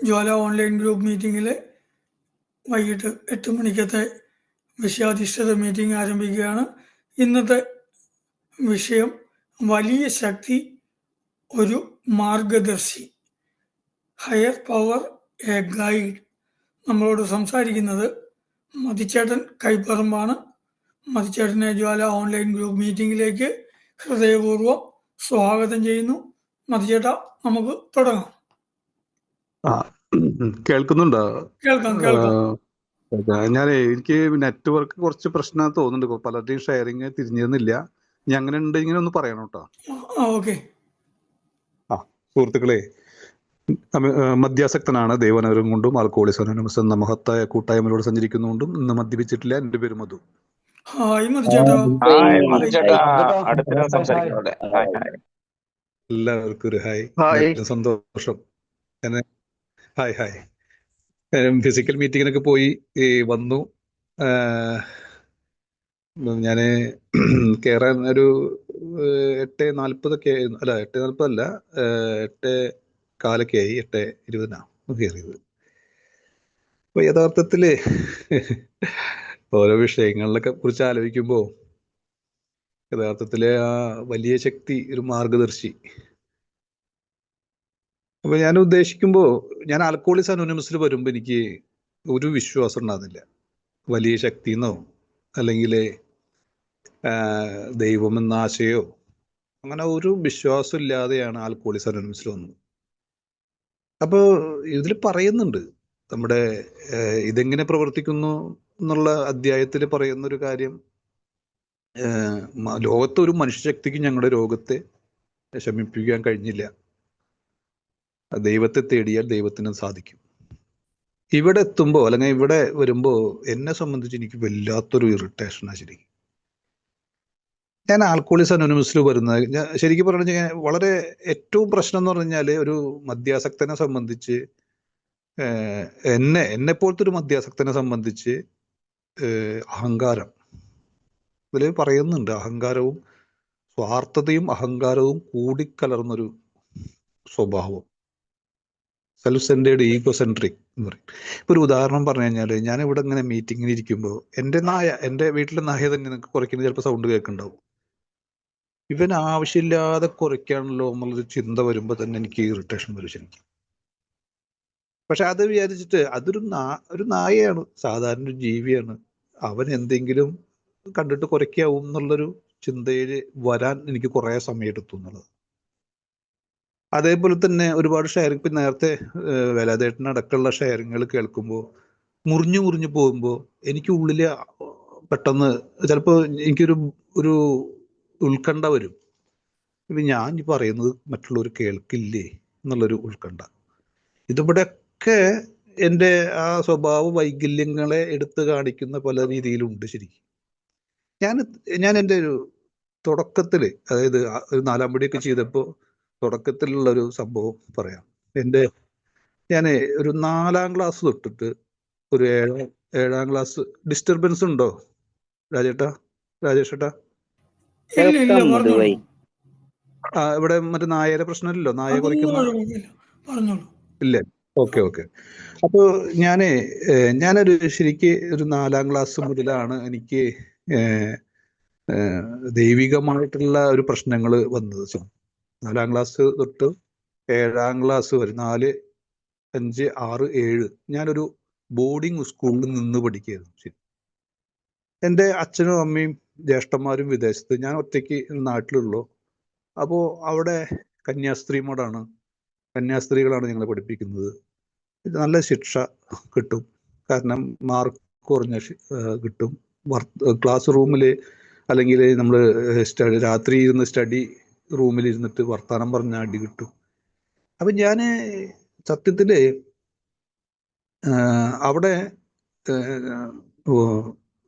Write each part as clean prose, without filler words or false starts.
ജ്വാല online group മീറ്റിങ്ങിൽ വൈകിട്ട് 8 മണിക്കത്തെ വിഷയാധിഷ്ഠിത meeting ആരംഭിക്കുകയാണ്. ഇന്നത്തെ വിഷയം വലിയ ശക്തി ഒരു മാർഗദർശി, ഹയർ പവർ എ ഗൈഡ്. നമ്മളോട് സംസാരിക്കുന്നത് മതിച്ചേട്ടൻ കൈപ്പറമ്പാണ്. മതിച്ചേട്ടനെ ജ്വാല ഓൺലൈൻ ഗ്രൂപ്പ് മീറ്റിങ്ങിലേക്ക് ഹൃദയപൂർവ്വം സ്വാഗതം ചെയ്യുന്നു. മതിച്ചേട്ട, നമുക്ക് തുടങ്ങാം. കേൾക്കുന്നുണ്ടോ? കേൾക്കാം. എനിക്ക് നെറ്റ്വർക്ക് കുറച്ച് പ്രശ്നം തോന്നുന്നുണ്ട്. പലരുടെയും ഷെയറിങ് തിരിഞ്ഞിരുന്നില്ല. ഞാൻ അങ്ങനെ ഉണ്ട്, ഇങ്ങനെ ഒന്ന് പറയണം കേട്ടോ. ഓക്കെ. സുഹൃത്തുക്കളെ, മദ്യാസക്തനാണ്. ദൈവനവരും കൊണ്ടും ആൽക്കോളിസ് അനോണിമസ് എന്ന മഹത്തായ കൂട്ടായ്മയിലൂടെ സഞ്ചരിക്കുന്നുകൊണ്ടും ഇന്ന് മദ്യപിച്ചിട്ടില്ല. എൻ്റെ പേര് മധു. ഹായ് മതിച്ചേട്ടാ. എല്ലാവർക്കും ഒരു ഹായ്. സന്തോഷം. ഹായ്. ഫിസിക്കൽ മീറ്റിങ്ങിനൊക്കെ പോയി വന്നു. ഞാൻ കയറാൻ ഒരു 8:40 അല്ല, 8:15 ആയി. 8:20 കയറിയത്. അപ്പൊ യഥാർത്ഥത്തില് ഓരോ വിഷയങ്ങളിലൊക്കെ കുറിച്ച് ആലോചിക്കുമ്പോൾ യഥാർത്ഥത്തില് ആ വലിയ ശക്തി ഒരു മാർഗദർശി. അപ്പൊ ഞാൻ ഉദ്ദേശിക്കുമ്പോൾ, ഞാൻ ആൽക്കോളിസ് അനോണിമസിൽ വരുമ്പോൾ എനിക്ക് ഒരു വിശ്വാസം ഉണ്ടാകുന്നില്ല. വലിയ ശക്തി എന്നോ അല്ലെങ്കിൽ ദൈവം എന്ന ആശയോ അങ്ങനെ ഒരു വിശ്വാസം ഇല്ലാതെയാണ് ആൽക്കോളിസ് അനോണിമസിൽ വന്നത്. അപ്പോൾ ഇതിൽ പറയുന്നുണ്ട്, നമ്മുടെ ഇതെങ്ങനെ പ്രവർത്തിക്കുന്നു എന്നുള്ള അധ്യായത്തിൽ പറയുന്ന ഒരു കാര്യം, ലോകത്തെ ഒരു മനുഷ്യശക്തിക്ക് ഞങ്ങളുടെ രോഗത്തെ ശമിപ്പിക്കാൻ കഴിഞ്ഞില്ല. ദൈവത്തെ തേടിയാൽ ദൈവത്തിന് സാധിക്കും. ഇവിടെ എത്തുമ്പോൾ അല്ലെങ്കിൽ ഇവിടെ വരുമ്പോൾ എന്നെ സംബന്ധിച്ച് എനിക്ക് വല്ലാത്തൊരു ഇറിറ്റേഷനാണ്. ശരിക്കും ഞാൻ ആൽക്കോളിസ് അനോണിമസിൽ വരുന്നത്, ശരിക്കും പറഞ്ഞു കഴിഞ്ഞാൽ വളരെ ഏറ്റവും പ്രശ്നം എന്ന് പറഞ്ഞു കഴിഞ്ഞാൽ, ഒരു മദ്യാസക്തനെ സംബന്ധിച്ച്, എന്നെപ്പോലത്തെ ഒരു മദ്യാസക്തനെ സംബന്ധിച്ച് അഹങ്കാരം ഇതിൽ പറയുന്നുണ്ട്. അഹങ്കാരവും സ്വാർത്ഥതയും അഹങ്കാരവും കൂടിക്കലർന്നൊരു സ്വഭാവം, സെൽഫ് സെൻറ്റേർഡ്, ഈഗോസെൻട്രിക് എന്ന് പറയും. ഇപ്പൊ ഒരു ഉദാഹരണം പറഞ്ഞു കഴിഞ്ഞാൽ, ഞാൻ ഇവിടെ ഇങ്ങനെ മീറ്റിങ്ങിന് ഇരിക്കുമ്പോൾ എൻ്റെ വീട്ടിലെ നായ തന്നെ നിങ്ങൾക്ക് കുറയ്ക്കുന്നത് ചിലപ്പോൾ സൗണ്ട് കേൾക്കുന്നുണ്ടാവും. ഇവൻ ആവശ്യമില്ലാതെ കുറയ്ക്കാണല്ലോ എന്നുള്ളൊരു ചിന്ത വരുമ്പോൾ തന്നെ എനിക്ക് ഇറിറ്റേഷൻ വരും ശരിക്കും. പക്ഷെ അത് വിചാരിച്ചിട്ട് ഒരു നായയാണ്, സാധാരണ ഒരു ജീവിയാണ്, അവൻ എന്തെങ്കിലും കണ്ടിട്ട് കുറയ്ക്കാവും എന്നുള്ളൊരു ചിന്തയിൽ വരാൻ എനിക്ക് കുറേ സമയം എടുത്തു എന്നുള്ളത്. അതേപോലെ തന്നെ ഒരുപാട് ഷെയറിങ്, ഇപ്പം നേരത്തെ വേലാതേട്ടനടക്കമുള്ള ഷെയറിങ്ങുകൾ കേൾക്കുമ്പോൾ മുറിഞ്ഞു പോകുമ്പോൾ എനിക്ക് ഉള്ളിൽ പെട്ടെന്ന് ചിലപ്പോൾ എനിക്കൊരു ഉത്കണ്ഠ വരും. ഇപ്പം ഞാൻ പറയുന്നത് മറ്റുള്ളവർ കേൾക്കില്ലേ എന്നുള്ളൊരു ഉത്കണ്ഠ. ഇതിവിടെയൊക്കെ എൻ്റെ ആ സ്വഭാവ വൈകല്യങ്ങളെ എടുത്ത് കാണിക്കുന്ന പല രീതിയിലുണ്ട് ശരിക്കും. ഞാൻ എൻ്റെ ഒരു തുടക്കത്തിൽ, അതായത് ഒരു 4-ാം പടിയൊക്കെ ചെയ്തപ്പോൾ തുടക്കത്തിലുള്ള ഒരു സംഭവം പറയാം. ഞാൻ ഒരു 4-ാം ക്ലാസ് തൊട്ടിട്ട് ഒരു 7-ാം ക്ലാസ്, ഡിസ്റ്റർബൻസ് ഉണ്ടോ രാജേഷേട്ടാ? ഇവിടെ മറ്റേ നായയുടെ പ്രശ്നമില്ലല്ലോ? നായ കുറയ്ക്കുന്ന ഇല്ലേ? ഓക്കെ. അപ്പോ ഞാനൊരു ശരിക്ക് ഒരു 4-ാം ക്ലാസ് മുതലാണ് എനിക്ക് ദൈവികമായിട്ടുള്ള ഒരു പ്രശ്നങ്ങൾ വന്നത്. 4-ാം ക്ലാസ് തൊട്ട് 7-ാം ക്ലാസ് വരെ, 4, 5, 6, 7 ഞാനൊരു ബോർഡിംഗ് സ്കൂളിൽ നിന്ന് പഠിക്കുകയായിരുന്നു. ശരി, എൻ്റെ അച്ഛനും അമ്മയും ജ്യേഷ്ഠന്മാരും വിദേശത്ത്, ഞാൻ ഒറ്റയ്ക്ക് നാട്ടിലുള്ളൂ. അപ്പോൾ അവിടെ കന്യാസ്ത്രീകളാണ് ഞങ്ങളെ പഠിപ്പിക്കുന്നത്. നല്ല ശിക്ഷ കിട്ടും, കാരണം മാർക്ക് കുറഞ്ഞ കിട്ടും. ക്ലാസ് റൂമിൽ അല്ലെങ്കിൽ നമ്മൾ രാത്രി ഇരുന്ന് സ്റ്റഡി റൂമിലിരുന്നിട്ട് വർത്താനം പറഞ്ഞ അടി കിട്ടും. അപ്പം ഞാൻ സത്യത്തിൽ അവിടെ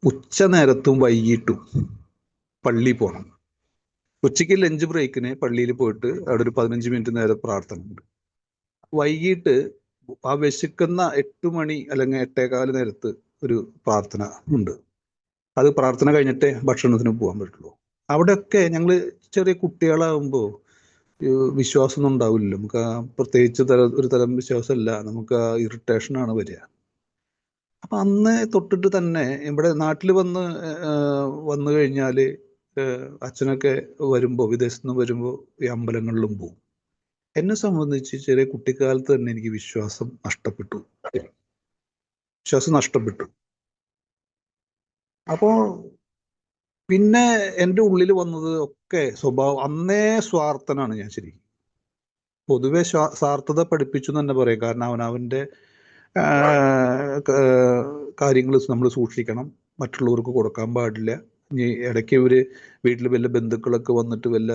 ഉച്ച നേരത്തും വൈകിട്ടും പള്ളിയിൽ പോകണം. ഉച്ചയ്ക്ക് ലഞ്ച് ബ്രേക്കിന് പള്ളിയിൽ പോയിട്ട് അവിടെ ഒരു 15 മിനിറ്റ് നേരം പ്രാർത്ഥന ഉണ്ട്. വൈകിട്ട് ആ വിശക്കുന്ന 8 മണി അല്ലെങ്കിൽ 8:15 നേരത്ത് ഒരു പ്രാർത്ഥന ഉണ്ട്. അത് പ്രാർത്ഥന കഴിഞ്ഞിട്ടേ ഭക്ഷണത്തിന് പോകാൻ പറ്റുള്ളൂ. അവിടെയൊക്കെ ഞങ്ങൾ ചെറിയ കുട്ടികളാകുമ്പോൾ വിശ്വാസമൊന്നും ഉണ്ടാവില്ല. നമുക്ക് പ്രത്യേകിച്ച് ഒരു തരം വിശ്വാസമല്ല, നമുക്ക് ഇറിറ്റേഷനാണ് വരിക. അപ്പൊ അന്ന് തൊട്ടിട്ട് തന്നെ ഇവിടെ നാട്ടിൽ വന്നു കഴിഞ്ഞാൽ അച്ഛനൊക്കെ വരുമ്പോൾ, വിദേശത്ത് നിന്ന് വരുമ്പോൾ ഈ അമ്പലങ്ങളിലും പോകും. എന്നെ സംബന്ധിച്ച് ചെറിയ കുട്ടിക്കാലത്ത് തന്നെ എനിക്ക് വിശ്വാസം നഷ്ടപ്പെട്ടു. അപ്പോൾ പിന്നെ എൻ്റെ ഉള്ളിൽ വന്നത് ഒക്കെ സ്വഭാവം, അന്നേ സ്വാർത്ഥനാണ് ഞാൻ ശരിക്കും. പൊതുവെ സ്വാർത്ഥത പഠിപ്പിച്ചു എന്ന് തന്നെ പറയാം. കാരണം അവനവൻ്റെ കാര്യങ്ങൾ നമ്മൾ സൂക്ഷിക്കണം, മറ്റുള്ളവർക്ക് കൊടുക്കാൻ പാടില്ല. ഇനി ഇടയ്ക്ക് വീട്ടിൽ വല്ല ബന്ധുക്കളൊക്കെ വന്നിട്ട് വല്ല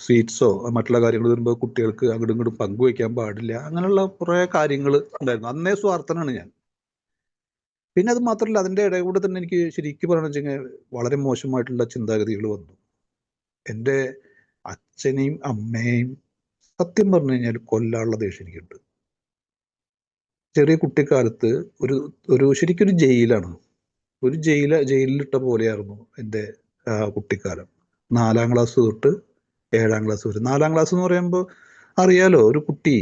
സ്വീറ്റ്സോ മറ്റുള്ള കാര്യങ്ങൾ വരുമ്പോൾ കുട്ടികൾക്ക് അങ്ങോട്ടും ഇങ്ങോട്ടും പങ്കുവയ്ക്കാൻ പാടില്ല. അങ്ങനെയുള്ള കുറേ കാര്യങ്ങൾ ഉണ്ടായിരുന്നു. അന്നേ സ്വാർത്ഥനാണ് ഞാൻ. പിന്നെ അത് മാത്രമല്ല, അതിൻ്റെ ഇടയിൽ കൂടെ തന്നെ എനിക്ക് ശരിക്കും പറയണമെന്ന് വെച്ച് കഴിഞ്ഞാൽ വളരെ മോശമായിട്ടുള്ള ചിന്താഗതികൾ വന്നു. എൻ്റെ അച്ഛനെയും അമ്മയെയും സത്യം പറഞ്ഞു കഴിഞ്ഞാൽ കൊല്ലാനുള്ള ദേഷ്യം എനിക്കുണ്ട്. ചെറിയ കുട്ടിക്കാലത്ത് ഒരു ശരിക്കൊരു ജയിലാണ്. ഒരു ജയിലിലിട്ട പോലെയായിരുന്നു എൻ്റെ കുട്ടിക്കാലം. 4ാം ക്ലാസ് തൊട്ട് 7ാം ക്ലാസ് വരെ. 4ാം ക്ലാസ് എന്ന് പറയുമ്പോൾ അറിയാലോ, ഒരു കുട്ടി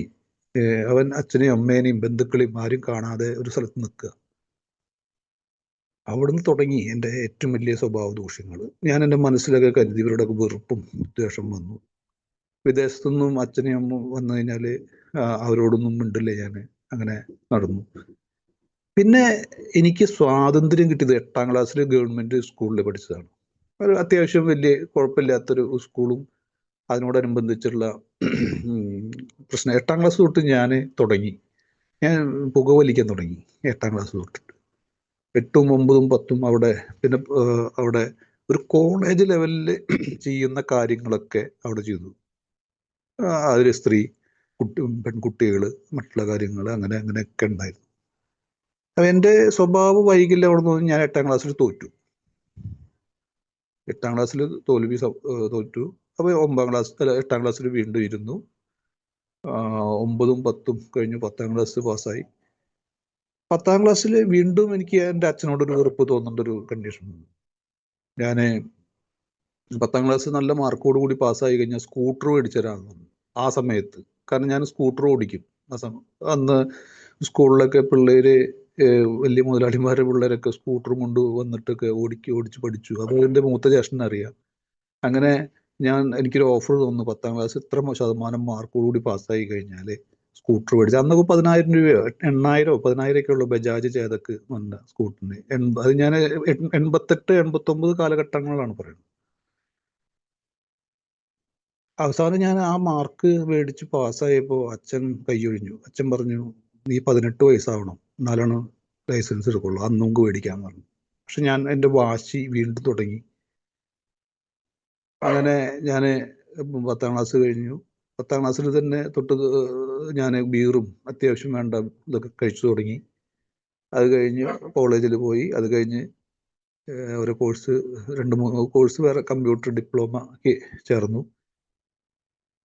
അവൻ അച്ഛനെയും അമ്മേനെയും ബന്ധുക്കളെയും ആരും കാണാതെ ഒരു സ്ഥലത്ത് നിൽക്കുക. അവിടുന്ന് തുടങ്ങി എൻ്റെ ഏറ്റവും വലിയ സ്വഭാവ ദൂഷ്യങ്ങൾ. ഞാൻ എൻ്റെ മനസ്സിലൊക്കെ കരുതി ഇവരുടെയൊക്കെ വെറുപ്പും ദ്വേഷം വന്നു. വിദേശത്തുനിന്നും അച്ഛനെയും അമ്മ വന്നു കഴിഞ്ഞാൽ അവരോടൊന്നും മിണ്ടില്ല ഞാൻ. അങ്ങനെ നടന്നു. പിന്നെ എനിക്ക് സ്വാതന്ത്ര്യം കിട്ടിയത് 8ാം ക്ലാസ്സിൽ ഗവൺമെൻറ് സ്കൂളിൽ പഠിച്ചതാണ്. ഒരു അത്യാവശ്യം വലിയ കുഴപ്പമില്ലാത്തൊരു സ്കൂളും അതിനോടനുബന്ധിച്ചുള്ള പ്രശ്നം. 8ാം ക്ലാസ് തൊട്ട് ഞാൻ പുകവലിക്കാൻ തുടങ്ങി. 8ാം ക്ലാസ് തൊട്ടിട്ട് 8ഉം 9ഉം 10ഉം പിന്നെ അവിടെ ഒരു കോളേജ് ലെവലിൽ ചെയ്യുന്ന കാര്യങ്ങളൊക്കെ അവിടെ ചെയ്തു. അതിൽ പെൺകുട്ടികൾ, മറ്റുള്ള കാര്യങ്ങൾ അങ്ങനെയൊക്കെ ഉണ്ടായിരുന്നു. അപ്പം എൻ്റെ സ്വഭാവ വൈകല്യം അവിടെ നിന്ന് ഞാൻ 8ാം ക്ലാസ്സിൽ തോറ്റു. 8ാം ക്ലാസ്സിൽ തോറ്റു. അപ്പോൾ 8ാം ക്ലാസ്സിൽ വീണ്ടും ഇരുന്നു. 9ഉം 10ഉം കഴിഞ്ഞു. 10ാം ക്ലാസ് പാസ്സായി. 10ാം ക്ലാസ്സിൽ വീണ്ടും എനിക്ക് എൻ്റെ അച്ഛനോടൊരു വെറുപ്പ് തോന്നേണ്ട ഒരു കണ്ടീഷൻ വന്നു. ഞാൻ 10ാം ക്ലാസ് നല്ല മാർക്കോട് കൂടി പാസ്സായി കഴിഞ്ഞാൽ സ്കൂട്ടർ മേടിച്ചു തരാമെന്ന് ആ സമയത്ത്. കാരണം ഞാൻ സ്കൂട്ടർ ഓടിക്കും. അന്ന് സ്കൂളിലൊക്കെ പിള്ളേര്, വലിയ മുതലാളിമാരുടെ പിള്ളേരൊക്കെ സ്കൂട്ടറും കൊണ്ട് വന്നിട്ടൊക്കെ ഓടിച്ച് പഠിച്ചു. അത് എൻ്റെ മൂത്ത ജ്യേഷ്ഠന് അറിയാം. അങ്ങനെ എനിക്കൊരു ഓഫർ തോന്നുന്നു, 10ാം ക്ലാസ് ഇത്ര ശതമാനം മാർക്കോട് കൂടി പാസ്സായി കഴിഞ്ഞാൽ സ്കൂട്ടർ മേടിച്ചു. അന്നൊക്കെ 10,000 രൂപയോ 8,000 10,000 ഒക്കെ ഉള്ളു ബജാജ് ചേതക്ക് വന്ന സ്കൂട്ടറിന്. അത് ഞാൻ 88 89 കാലഘട്ടങ്ങളാണ് പറയുന്നത്. അവസാനം ഞാൻ ആ മാർക്ക് മേടിച്ച് പാസ്സായപ്പോൾ അച്ഛൻ കൈയൊഴിഞ്ഞു. അച്ഛൻ പറഞ്ഞു, നീ 18 വയസ്സാവണം, എന്നാലാണ് ലൈസൻസ് എടുക്കുള്ളൂ, അന്ന് നമുക്ക് മേടിക്കാന്ന് പറഞ്ഞു. പക്ഷെ ഞാൻ എൻ്റെ വാശി വീണ്ടും തുടങ്ങി. അങ്ങനെ ഞാൻ 10ാം ക്ലാസ് കഴിഞ്ഞു. 10ാം ക്ലാസ്സിൽ തന്നെ തൊട്ട് ഞാൻ ബീറും അത്യാവശ്യം വേണ്ട ഇതൊക്കെ കഴിച്ചു തുടങ്ങി. അത് കഴിഞ്ഞ് കോളേജിൽ പോയി. അത് കഴിഞ്ഞ് ഒരു കോഴ്സ് 2-3 കോഴ്സ് വേറെ കമ്പ്യൂട്ടർ ഡിപ്ലോമയ്ക്ക് ചേർന്നു.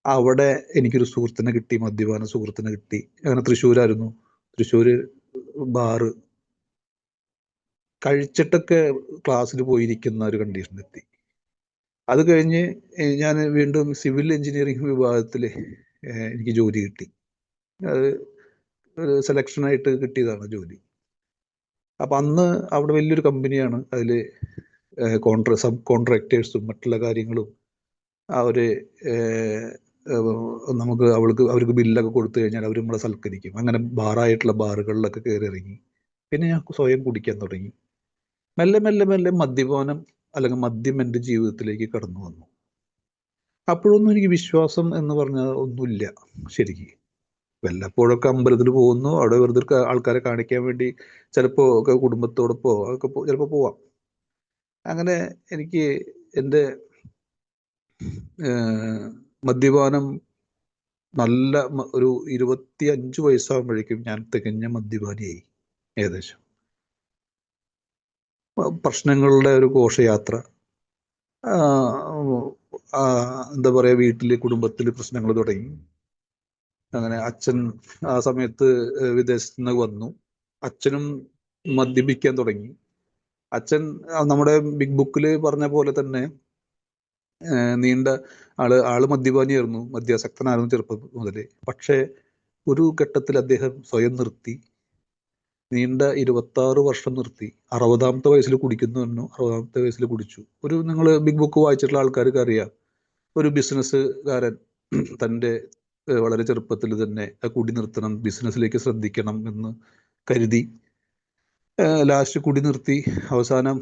അവിടെ എനിക്കൊരു സുഹൃത്തിനെ കിട്ടി, മദ്യപാന സുഹൃത്തിനെ കിട്ടി. അങ്ങനെ തൃശ്ശൂരായിരുന്നു. തൃശ്ശൂര് ബാറ് കഴിച്ചിട്ടൊക്കെ ക്ലാസ്സിൽ പോയിരിക്കുന്ന ഒരു കണ്ടീഷനെത്തി. അത് കഴിഞ്ഞ് ഞാൻ വീണ്ടും സിവിൽ എഞ്ചിനീയറിംഗ് വിഭാഗത്തിൽ എനിക്ക് ജോലി കിട്ടി. അത് സെലക്ഷനായിട്ട് കിട്ടിയതാണ് ജോലി. അപ്പം അന്ന് അവിടെ വലിയൊരു കമ്പനിയാണ്. അതിൽ സബ് കോൺട്രാക്ടേഴ്സും മറ്റുള്ള കാര്യങ്ങളും അവർ അവർക്ക് ബില്ലൊക്കെ കൊടുത്തു കഴിഞ്ഞാൽ അവർ നമ്മളെ സൽക്കരിക്കും. അങ്ങനെ ബാറായിട്ടുള്ള ബാറുകളിലൊക്കെ കയറി ഇറങ്ങി. പിന്നെ ഞാൻ സ്വയം കുടിക്കാൻ തുടങ്ങി. മെല്ലെ മെല്ലെ മെല്ലെ മദ്യപാനം അല്ലെങ്കിൽ മദ്യം എൻ്റെ ജീവിതത്തിലേക്ക് കടന്നു വന്നു. അപ്പോഴൊന്നും എനിക്ക് വിശ്വാസം എന്ന് പറഞ്ഞാൽ ഒന്നുമില്ല ശരിക്കും. വല്ലപ്പോഴൊക്കെ അമ്പലത്തിൽ പോകുന്നു, അവിടെ വെറുതെ ആൾക്കാരെ കാണിക്കാൻ വേണ്ടി ചിലപ്പോൾ ഒക്കെ കുടുംബത്തോടൊപ്പോ ഒക്കെ ചിലപ്പോൾ പോവാം. അങ്ങനെ എനിക്ക് എൻ്റെ മദ്യപാനം നല്ല ഒരു 25 വയസ്സാകുമ്പോഴേക്കും ഞാൻ തികഞ്ഞ മദ്യപാനിയായി. ഏകദേശം പ്രശ്നങ്ങളുടെ ഒരു ഘോഷയാത്ര. എന്താ പറയുക, വീട്ടിൽ കുടുംബത്തിൽ പ്രശ്നങ്ങൾ തുടങ്ങി. അങ്ങനെ അച്ഛൻ ആ സമയത്ത് വിദേശത്ത് നിന്ന് വന്നു. അച്ഛനും മദ്യപിക്കാൻ തുടങ്ങി. അച്ഛൻ നമ്മുടെ ബിഗ് ബുക്കിൽ പറഞ്ഞ പോലെ തന്നെ നീണ്ട ആള് മദ്യപാനിയായിരുന്നു, മദ്യാസക്തനായിരുന്നു ചെറുപ്പം മുതലേ. പക്ഷേ ഒരു ഘട്ടത്തിൽ അദ്ദേഹം സ്വയം നിർത്തി. നീണ്ട 26 വർഷം നിർത്തി. 60ാമത്തെ വയസ്സിൽ കുടിക്കുന്നു പറഞ്ഞു. 60ാമത്തെ വയസ്സിൽ കുടിച്ചു. നിങ്ങൾ ബിഗ് ബുക്ക് വായിച്ചിട്ടുള്ള ആൾക്കാർക്ക് അറിയാം, ഒരു ബിസിനസ്സുകാരൻ തൻ്റെ വളരെ ചെറുപ്പത്തിൽ തന്നെ കുടി നിർത്തണം, ബിസിനസ്സിലേക്ക് ശ്രദ്ധിക്കണം എന്ന് കരുതി ലാസ്റ്റ് കുടി നിർത്തി. അവസാനം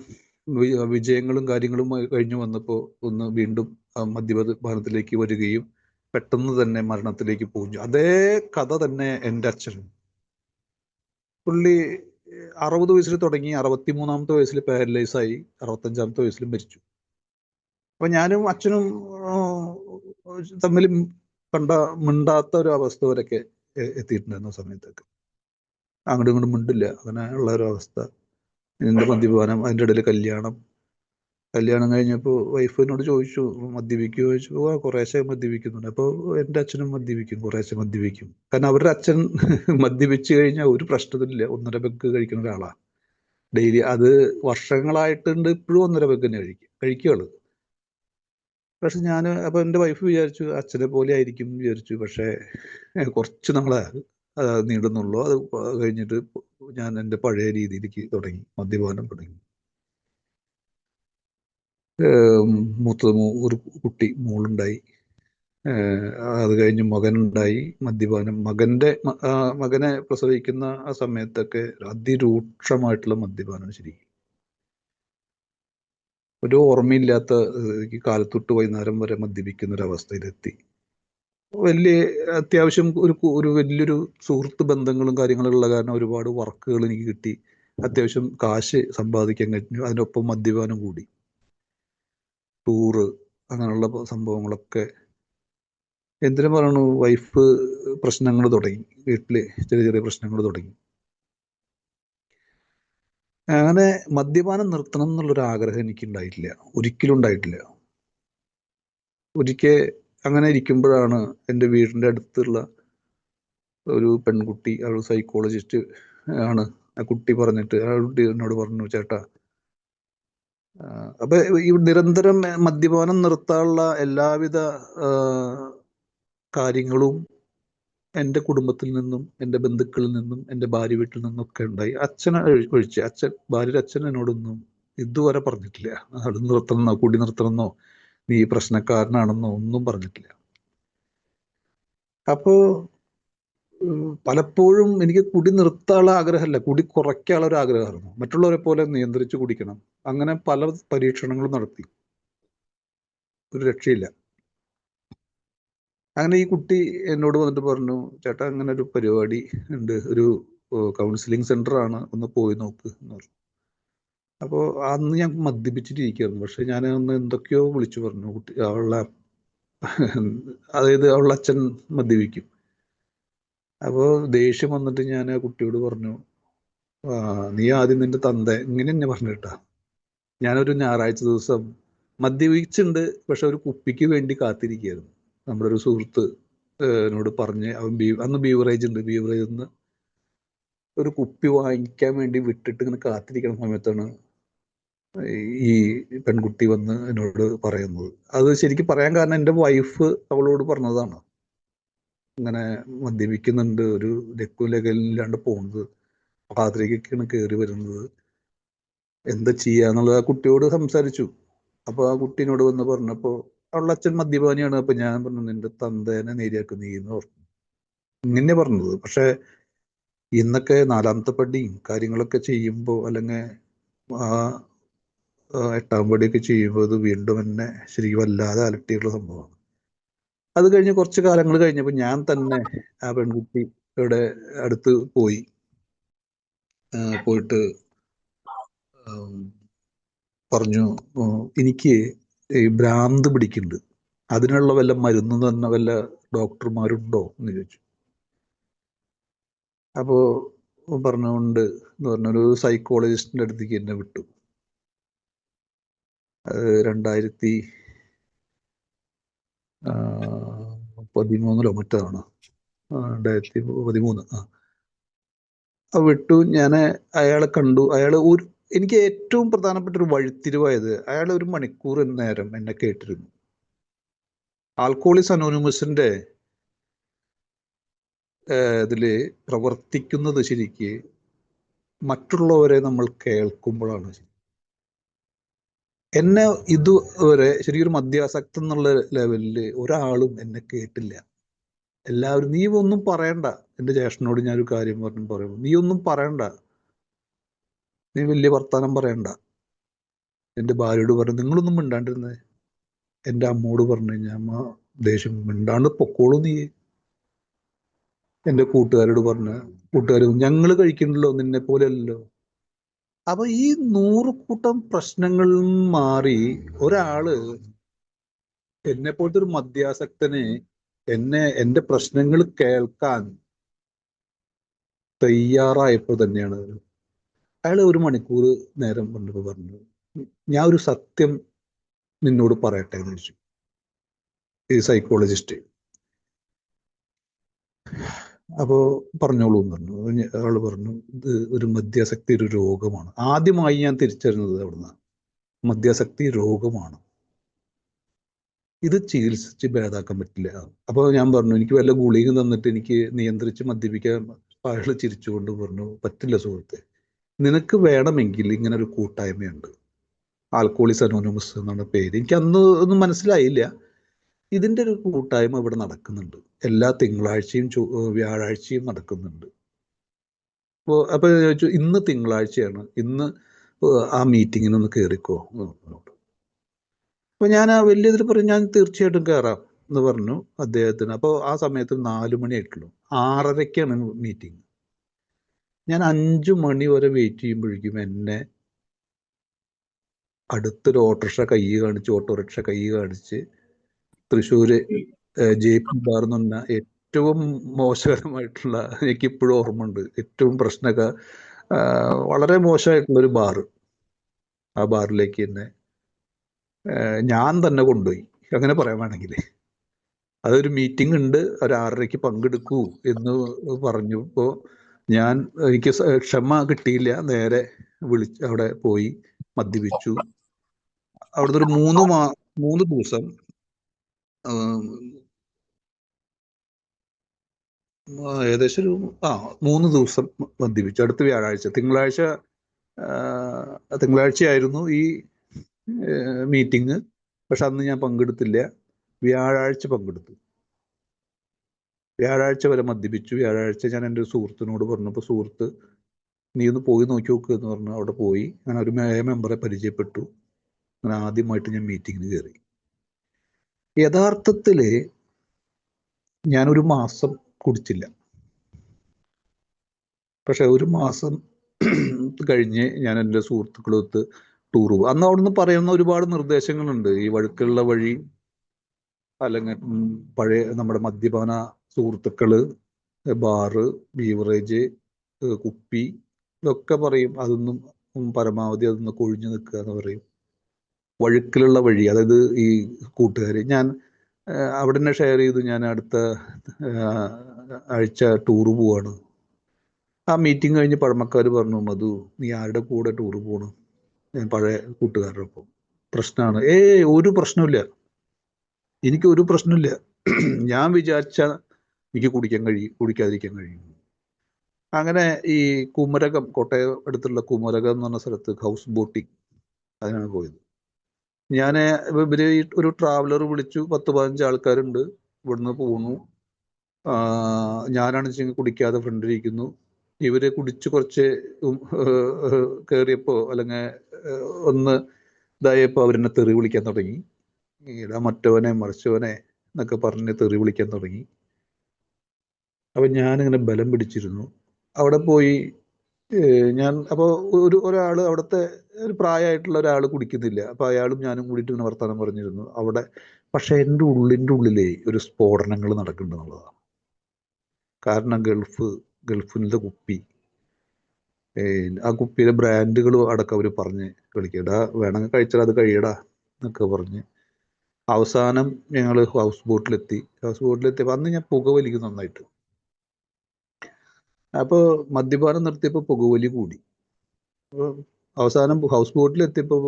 വിജയങ്ങളും കാര്യങ്ങളും കഴിഞ്ഞു വന്നപ്പോൾ ഒന്ന് വീണ്ടും മദ്യപാനത്തിലേക്ക് വരികയും പെട്ടെന്ന് തന്നെ മരണത്തിലേക്ക് പോയി. അതേ കഥ തന്നെ എൻ്റെ അച്ഛനും. പുള്ളി 60 വയസ്സിൽ തുടങ്ങി, 63ാമത്തെ വയസ്സിൽ പാരലൈസായി, 65ാമത്തെ വയസ്സിൽ മരിച്ചു. അപ്പൊ ഞാനും അച്ഛനും തമ്മിൽ മിണ്ടാത്ത ഒരു അവസ്ഥ വരെയൊക്കെ എത്തിയിട്ടുണ്ടായിരുന്ന സമയത്തൊക്കെ. അങ്ങോട്ടും ഇങ്ങോട്ടും മിണ്ടില്ല, അങ്ങനെ ഉള്ള ഒരു അവസ്ഥ. എൻ്റെ മദ്യപാനം, അതിൻ്റെ ഇടയിൽ കല്യാണം കഴിഞ്ഞപ്പോൾ വൈഫിനോട് ചോദിച്ചു, മദ്യപിക്കുമോ ചോദിച്ചു. കുറേശ്ശെ മദ്യപിക്കുന്നുണ്ട്. അപ്പോൾ എൻ്റെ അച്ഛനും മദ്യപിക്കും, കുറേശ്ശെ മദ്യപിക്കും. കാരണം അവരുടെ അച്ഛൻ മദ്യപിച്ച് കഴിഞ്ഞാൽ ഒരു പ്രശ്നത്തിലില്ല, 1.5 പെഗ് കഴിക്കുന്ന ഒരാളാണ് ഡെയിലി. അത് വർഷങ്ങളായിട്ടുണ്ട്, ഇപ്പോഴും 1.5 പെഗ് തന്നെ കഴിക്കുകയുള്ളു. പക്ഷെ ഞാൻ അപ്പോൾ എൻ്റെ വൈഫ് വിചാരിച്ചു അച്ഛനെ പോലെ ആയിരിക്കും വിചാരിച്ചു. പക്ഷേ കുറച്ച് നമ്മളെ നീളുന്നുള്ളൂ. അത് കഴിഞ്ഞിട്ട് ഞാൻ എൻ്റെ പഴയ രീതിയിലേക്ക് തുടങ്ങി, മദ്യപാനം തുടങ്ങി. മൂത്തത് ഒരു കുട്ടി, മോളുണ്ടായി. അത് കഴിഞ്ഞ് മകനുണ്ടായി. മദ്യപാനം, മകനെ പ്രസവിക്കുന്ന ആ സമയത്തൊക്കെ അതിരൂക്ഷമായിട്ടുള്ള മദ്യപാനം. ശരിക്കും ഒരു ഓർമ്മയില്ലാത്ത കാലത്തൊട്ട് വൈകുന്നേരം വരെ മദ്യപിക്കുന്ന ഒരു അവസ്ഥയിലെത്തി. അത്യാവശ്യം ഒരു വലിയൊരു സുഹൃത്ത് ബന്ധങ്ങളും കാര്യങ്ങളും ഉള്ള കാരണം ഒരുപാട് വർക്കുകൾ എനിക്ക് കിട്ടി. അത്യാവശ്യം കാശ് സമ്പാദിക്കാൻ കഴിഞ്ഞു. അതിനൊപ്പം മദ്യപാനം കൂടി, ടൂറ്, അങ്ങനെയുള്ള സംഭവങ്ങളൊക്കെ. എന്തിനു പറയണു, വൈഫ് പ്രശ്നങ്ങൾ തുടങ്ങി, വീട്ടില് ചെറിയ ചെറിയ പ്രശ്നങ്ങൾ തുടങ്ങി. അങ്ങനെ മദ്യപാനം നിർത്തണം എന്നുള്ളൊരു ആഗ്രഹം എനിക്ക് ഉണ്ടായിട്ടില്ല, ഒരിക്കലും ഉണ്ടായിട്ടില്ല. ഒരിക്കൽ അങ്ങനെ ഇരിക്കുമ്പോഴാണ് എൻ്റെ വീടിൻ്റെ അടുത്തുള്ള ഒരു പെൺകുട്ടി, അവൾ സൈക്കോളജിസ്റ്റ് ആണ്. ആ കുട്ടി എന്നോട് പറഞ്ഞു, ചേട്ടാ, അപ്പൊ ഈ നിരന്തരം മദ്യപാനം നിർത്താനുള്ള എല്ലാവിധ കാര്യങ്ങളും എൻ്റെ കുടുംബത്തിൽ നിന്നും, എൻ്റെ ബന്ധുക്കളിൽ നിന്നും, എൻ്റെ ഭാര്യ വീട്ടിൽ നിന്നൊക്കെ ഉണ്ടായി. ഭാര്യയുടെ അച്ഛൻ എന്നോടൊന്നും ഇതുവരെ പറഞ്ഞിട്ടില്ല അത് നിർത്തണമെന്നോ കുടി നിർത്തണമെന്നോ നീ പ്രശ്നക്കാരനാണെന്നോ ഒന്നും പറഞ്ഞിട്ടില്ല. അപ്പോ പലപ്പോഴും എനിക്ക് കുടി നിർത്താനുള്ള ആഗ്രഹമല്ല, കുടി കുറയ്ക്കാനുള്ള ഒരു ആഗ്രഹമായിരുന്നു. മറ്റുള്ളവരെ പോലെ നിയന്ത്രിച്ച് കുടിക്കണം. അങ്ങനെ പല പരീക്ഷണങ്ങളും നടത്തി, ഒരു രക്ഷയില്ല. അങ്ങനെ ഈ കുട്ടി എന്നോട് വന്നിട്ട് പറഞ്ഞു, ചേട്ടാ, അങ്ങനെ ഒരു പരിപാടി ഉണ്ട്, ഒരു കൗൺസിലിംഗ് സെന്റർ ആണ്, ഒന്ന് പോയി നോക്ക് എന്ന് പറഞ്ഞു. അപ്പോൾ അന്ന് ഞാൻ മദ്യപിച്ചിട്ടിരിക്കുകയായിരുന്നു. പക്ഷെ ഞാൻ അന്ന് എന്തൊക്കെയോ വിളിച്ചു പറഞ്ഞു. അതായത് അവളുടെ അച്ഛൻ മദ്യപിക്കും. അപ്പോൾ ദേഷ്യം വന്നിട്ട് ഞാൻ ആ കുട്ടിയോട് പറഞ്ഞു, നീ ആദ്യം നിന്റെ ഇങ്ങനെ തന്നെ പറഞ്ഞു കേട്ടാ. ഞാനൊരു ഞായറാഴ്ച ദിവസം മദ്യപിച്ചിട്ടുണ്ട്, പക്ഷെ ഒരു കുപ്പിക്ക് വേണ്ടി കാത്തിരിക്കുകയായിരുന്നു. നമ്മുടെ ഒരു സുഹൃത്ത് എന്നോട് പറഞ്ഞ്, അന്ന് ബീവറേജ് ഉണ്ട്, ബീവറേജിൽ നിന്ന് ഒരു കുപ്പി വാങ്ങിക്കാൻ വേണ്ടി വിട്ടിട്ട് ഇങ്ങനെ കാത്തിരിക്കുന്ന സമയത്താണ് ഈ പെൺകുട്ടി വന്ന് എന്നോട് പറയുന്നത്. അത് ശരിക്കും പറയാൻ കാരണം എൻ്റെ വൈഫ് അവളോട് പറഞ്ഞതാണ്, ഇങ്ങനെ മദ്യപിക്കുന്നുണ്ട്, ഒരു ലഘുലകലില്ലാണ്ട് പോകുന്നത്, രാത്രിക്കൊക്കെയാണ് കയറി വരുന്നത്, എന്താ ചെയ്യാന്നുള്ളത് ആ കുട്ടിയോട് സംസാരിച്ചു. അപ്പൊ ആ കുട്ടീനോട് വന്ന് പറഞ്ഞപ്പോൾ അവളുടെ അച്ഛൻ മദ്യപാനിയാണ്. അപ്പൊ ഞാൻ പറഞ്ഞു, നിന്റെ തന്തേനെ നേരിയാക്കും നീ എന്ന് പറഞ്ഞു, ഇങ്ങനെ പറഞ്ഞത്. പക്ഷെ ഇന്നൊക്കെ 4ാമത്തെ പടിയും കാര്യങ്ങളൊക്കെ ചെയ്യുമ്പോൾ, അല്ലെങ്കിൽ ആ 8ാം പടിയൊക്കെ ചെയ്യുമ്പോൾ അത് വീണ്ടും എന്നെ ശരിക്കും വല്ലാതെ അലട്ടിയുള്ള സംഭവമാണ്. അത് കഴിഞ്ഞ് കുറച്ച് കാലങ്ങൾ കഴിഞ്ഞപ്പോൾ ഞാൻ തന്നെ ആ പെൺകുട്ടിയുടെ അടുത്ത് പോയിട്ട് പറഞ്ഞു, എനിക്ക് ഈ ഭ്രാന്ത് പിടിക്കുന്നുണ്ട്, അതിനുള്ള വല്ല മരുന്ന് തന്നെ വല്ല ഡോക്ടർമാരുണ്ടോ എന്ന് ചോദിച്ചു. അപ്പോ പറഞ്ഞുകൊണ്ട് എന്ന് പറഞ്ഞൊരു സൈക്കോളജിസ്റ്റിന്റെ അടുത്തേക്ക് എന്നെ വിട്ടു. 2013 മറ്റാണ്, 2013. വിട്ടു. ഞാൻ അയാളെ കണ്ടു. എനിക്ക് ഏറ്റവും പ്രധാനപ്പെട്ട ഒരു വഴിത്തിരിവായത്, അയാൾ 1 മണിക്കൂർ നേരം എന്നെ കേട്ടിരുന്നു. ആൽക്കോളിക്സ് അനോണിമസിന്റെ ഇതില് പ്രവർത്തിക്കുന്നത് ശരിക്ക് മറ്റുള്ളവരെ നമ്മൾ കേൾക്കുമ്പോഴാണ്. എന്നെ ഇതുവരെ ശരിക്കൊരു മദ്യാസക്തം എന്നുള്ള ലെവലില് ഒരാളും എന്നെ കേട്ടില്ല. എല്ലാവരും നീ ഒന്നും പറയണ്ട. എൻ്റെ ജ്യേഷ്ഠനോട് ഞാനൊരു കാര്യം പറയുന്നു, നീ ഒന്നും പറയണ്ട, നീ വലിയ വർത്താനം പറയണ്ട. എൻ്റെ ഭാര്യയോട് പറഞ്ഞു നിങ്ങളൊന്നും മിണ്ടാണ്ടിരുന്നേ. എൻ്റെ അമ്മോട് പറഞ്ഞു കഴിഞ്ഞാൽ അമ്മ ദേഷ്യം, മിണ്ടാണ്ട് പൊക്കോളൂ നീ. എൻ്റെ കൂട്ടുകാരോട് പറഞ്ഞ കൂട്ടുകാർ ഞങ്ങൾ കഴിക്കണ്ടല്ലോ, നിന്നെ പോലെ അല്ലല്ലോ. അപ്പൊ ഈ 100 കൂട്ടം പ്രശ്നങ്ങളിൽ നിന്ന് മാറി ഒരാള് എന്നെ പോലത്തെ ഒരു മദ്യാസക്തനെ എൻ്റെ പ്രശ്നങ്ങൾ കേൾക്കാൻ തയ്യാറായപ്പോൾ തന്നെയാണ് അയാൾ 1 മണിക്കൂർ നേരം കൊണ്ടപ്പോൾ പറഞ്ഞു, ഞാൻ ഒരു സത്യം നിന്നോട് പറയട്ടെ എന്ന് ചോദിച്ചു ഈ സൈക്കോളജിസ്റ്റ്. അപ്പോ പറഞ്ഞോളൂ എന്ന് പറഞ്ഞു. അയാൾ പറഞ്ഞു ഇത് ഒരു മദ്യാസക്തി ഒരു രോഗമാണ്. ആദ്യമായി ഞാൻ തിരിച്ചറിഞ്ഞത് അവിടുന്ന് മദ്യാസക്തി രോഗമാണ്, ഇത് ചികിത്സിച്ച് ഭേദാക്കാൻ പറ്റില്ല. അപ്പോൾ ഞാൻ പറഞ്ഞു എനിക്ക് വല്ല ഗുളിക തന്നിട്ട് എനിക്ക് നിയന്ത്രിച്ച് മദ്യപിക്കാൻ. അയാൾ ചിരിച്ചുകൊണ്ട് പറഞ്ഞു പറ്റില്ല സുഹൃത്തെ, നിനക്ക് വേണമെങ്കിൽ ഇങ്ങനെ ഒരു കൂട്ടായ്മയുണ്ട്, ആൽക്കോളിക്സ് അനോണിമസ് എന്നാണ് പേര്. എനിക്ക് അന്ന് ഒന്നും മനസ്സിലായില്ല. ഇതിൻ്റെ ഒരു കൂട്ടായ്മ ഇവിടെ നടക്കുന്നുണ്ട്, എല്ലാ തിങ്കളാഴ്ചയും വ്യാഴാഴ്ചയും നടക്കുന്നുണ്ട്. അപ്പോൾ ചോദിച്ചു ഇന്ന് തിങ്കളാഴ്ചയാണ്, ഇന്ന് ആ മീറ്റിങ്ങിനൊന്ന് കയറിക്കോ. അപ്പൊ ഞാൻ വലിയ ഇതിൽ പറഞ്ഞു ഞാൻ തീർച്ചയായിട്ടും കയറാം എന്ന് പറഞ്ഞു അദ്ദേഹത്തിന്. അപ്പോൾ ആ സമയത്ത് 4 മണി ആയിട്ടുള്ളൂ, 6:30-ക്കാണ് മീറ്റിംഗ്. ഞാൻ 5 മണി വരെ വെയിറ്റ് ചെയ്യുമ്പോഴേക്കും എന്നെ അടുത്തൊരു ഓട്ടോറിക്ഷ കൈ കാണിച്ച് തൃശ്ശൂര് JP ബാർ എന്ന് പറഞ്ഞ ഏറ്റവും മോശകരമായിട്ടുള്ള, എനിക്കിപ്പോഴും ഓർമ്മയുണ്ട്, ഏറ്റവും വളരെ മോശമായിട്ടുള്ള ഒരു ബാറ്, ആ ബാറിലേക്ക് എന്നെ ഞാൻ തന്നെ കൊണ്ടുപോയി, അങ്ങനെ പറയാൻ വേണമെങ്കിൽ. അതൊരു മീറ്റിംഗ് ഉണ്ട്, ഒരു 6:30-ക്ക് പങ്കെടുക്കൂ എന്ന് പറഞ്ഞപ്പോൾ എനിക്ക് ക്ഷമ കിട്ടിയില്ല. നേരെ അവിടെ പോയി മദ്യപിച്ചു. അവിടുത്തെ ഒരു 3 ദിവസം ഏകദേശം ഒരു 3 ദിവസം മദ്യപിച്ചു. അടുത്ത തിങ്കളാഴ്ചയായിരുന്നു ഈ മീറ്റിംഗ്. പക്ഷെ അന്ന് ഞാൻ പങ്കെടുത്തില്ല. വ്യാഴാഴ്ച പങ്കെടുത്തു. വ്യാഴാഴ്ച വരെ മദ്യപിച്ചു. വ്യാഴാഴ്ച ഞാൻ എൻ്റെ സുഹൃത്തിനോട് പറഞ്ഞപ്പോൾ സുഹൃത്ത് നീ ഒന്ന് പോയി നോക്കി നോക്കുക എന്ന് പറഞ്ഞു. അവിടെ പോയി ഞാൻ ഒരു മെമ്പറെ പരിചയപ്പെട്ടു. അങ്ങനെ ആദ്യമായിട്ട് ഞാൻ മീറ്റിങ്ങിന് കയറി. യഥാർത്ഥത്തില് ഞാനൊരു മാസം കുടിച്ചില്ല. പക്ഷെ 1 മാസം കഴിഞ്ഞ് ഞാൻ എൻ്റെ സുഹൃത്തുക്കളൊത്ത് ടൂർ പോകും. അന്ന് അവിടുന്ന് പറയുന്ന ഒരുപാട് നിർദ്ദേശങ്ങളുണ്ട്. ഈ വഴുക്കുള്ള വഴി, അല്ലെങ്കിൽ പഴയ നമ്മുടെ മദ്യപാന സുഹൃത്തുക്കള്, ബാറ്, ബീവറേജ്, കുപ്പി, ഇതൊക്കെ പറയും. അതൊന്നും പരമാവധി അതൊന്ന് കൊഴിഞ്ഞു നിൽക്കുക എന്ന് പറയും. വഴുക്കിലുള്ള വഴി, അതായത് ഈ കൂട്ടുകാർ ഞാൻ അവിടെ തന്നെ ഷെയർ ചെയ്തു, ഞാൻ അടുത്ത ആഴ്ച ടൂറ് പോവാണ്. ആ മീറ്റിംഗ് കഴിഞ്ഞ് പഴമക്കാർ പറഞ്ഞു മധു നീ ആരുടെ കൂടെ ടൂറ് പോകണം? ഞാൻ പഴയ കൂട്ടുകാരുടെ ഒപ്പം. പ്രശ്നമാണ്? ഒരു പ്രശ്നമില്ല, എനിക്ക് ഒരു പ്രശ്നമില്ല. ഞാൻ വിചാരിച്ച എനിക്ക് കുടിക്കാതിരിക്കാൻ കഴിയും. അങ്ങനെ ഈ കുമരകം, കോട്ടയം അടുത്തുള്ള കുമരകം എന്ന് പറഞ്ഞ സ്ഥലത്ത് ഹൗസ് ബോട്ടിങ്, അതിനാണ് പോയത്. ഞാൻ ഇവര് ഒരു ട്രാവലർ വിളിച്ചു, 10-15 ആൾക്കാരുണ്ട്, ഇവിടുന്ന് പോകുന്നു. ഞാനാണ് കുടിക്കാതെ ഫ്രണ്ടിലിരിക്കുന്നു. ഇവര് കുടിച്ച് കുറച്ച് കയറിയപ്പോ അല്ലെങ്കിൽ ഒന്ന് ഇതായപ്പോ അവരെന്നെ തെറി വിളിക്കാൻ തുടങ്ങി. ഇടാ മറ്റവനെ മറിച്ചവനെ എന്നൊക്കെ പറഞ്ഞ് തെറി വിളിക്കാൻ തുടങ്ങി. അപ്പൊ ഞാനിങ്ങനെ ബലം പിടിച്ചിരുന്നു. അവിടെ പോയി അപ്പോൾ ഒരാൾ, അവിടുത്തെ ഒരു പ്രായമായിട്ടുള്ള ഒരാൾ കുടിക്കുന്നില്ല. അപ്പൊ അയാളും ഞാനും കൂടിയിട്ട് ഇങ്ങനെ വർത്താനം പറഞ്ഞിരുന്നു അവിടെ. പക്ഷെ എൻ്റെ ഉള്ളിലെ ഒരു സ്ഫോടനങ്ങൾ നടക്കുന്നുണ്ടെന്നുള്ളതാണ്. കാരണം ഗൾഫിൻ്റെ കുപ്പി, ആ കുപ്പിയിലെ ബ്രാൻഡുകൾ അടക്കം അവർ പറഞ്ഞ് കളിക്കടാ, വേണമെങ്കിൽ കഴിച്ചാൽ അത് കഴിയടാ എന്നൊക്കെ പറഞ്ഞ് അവസാനം ഞങ്ങൾ ഹൗസ് ബോട്ടിലെത്തിയപ്പോൾ അന്ന് ഞാൻ പുകവലിക്കും നന്നായിട്ട്. അപ്പോൾ മദ്യപാനം നിർത്തിയപ്പോൾ പുകവലി കൂടി. അപ്പോൾ അവസാനം ഹൗസ് ബോട്ടിലെത്തിയപ്പോൾ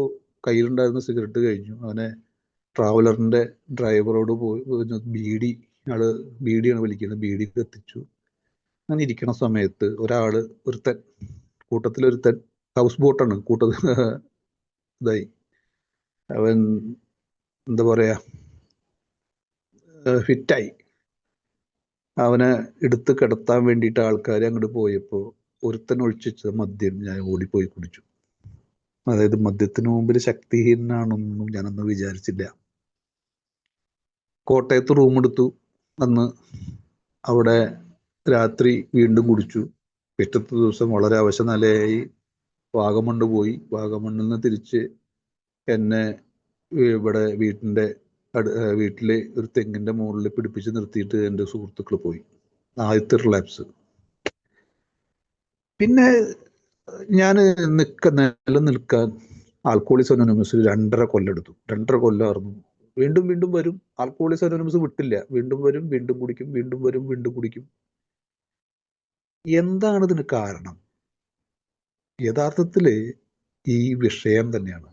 കയ്യിലുണ്ടായിരുന്ന സിഗരറ്റ് കഴിഞ്ഞു. അവനെ ട്രാവലറിന്റെ ഡ്രൈവറോട് പോയി ബീഡിയാണ് വലിക്കുന്നത്, ബീഡി കത്തിച്ചു. അങ്ങനെ ഇരിക്കണ സമയത്ത് ഒരുത്തൻ കൂട്ടത്തിലൊരുത്തൻ, ഹൗസ് ബോട്ടാണ് കൂട്ടത്തിൽ ഇതായി, അവൻ എന്താ പറയാ ഫിറ്റായി. അവനെ എടുത്ത് കിടത്താൻ വേണ്ടിയിട്ട് ആൾക്കാർ അങ്ങോട്ട് പോയപ്പോൾ ഒരുത്തൻ ഒഴിച്ചു മദ്യം ഞാൻ ഓടിപ്പോയി കുടിച്ചു. അതായത് മദ്യത്തിന് മുമ്പിൽ ശക്തിഹീനാണെന്നും ഞാനന്ന് വിചാരിച്ചില്ല. കോട്ടയത്ത് റൂം എടുത്തു. അന്ന് അവിടെ രാത്രി വീണ്ടും കുടിച്ചു. പിറ്റത്തെ ദിവസം വളരെ അവശനിലയായി വാഗമണ്ണ് പോയി. വാഗമണ്ണിൽ നിന്ന് തിരിച്ച് എന്നെ ഇവിടെ വീട്ടിലെ ഒരു തെങ്ങിന്റെ മുകളിൽ പിടിപ്പിച്ച് നിർത്തിയിട്ട് എൻ്റെ സുഹൃത്തുക്കൾ പോയി. ആദ്യത്തെ റിലാപ്സ്. പിന്നെ ഞാൻ നിലനിൽക്കാൻ ആൽക്കോളിക്സ് അനോണിമസിൽ 2.5 കൊല്ലം എടുത്തു. 2.5 കൊല്ലമായിരുന്നു. വീണ്ടും വീണ്ടും വരും. ആൽക്കോളിക്സ് അനോണിമസ് വിട്ടില്ല. വീണ്ടും വരും, വീണ്ടും കുടിക്കും, വീണ്ടും വരും, വീണ്ടും കുടിക്കും. എന്താണ് ഇതിന് കാരണം? യഥാർത്ഥത്തില് ഈ വിഷയം തന്നെയാണ്.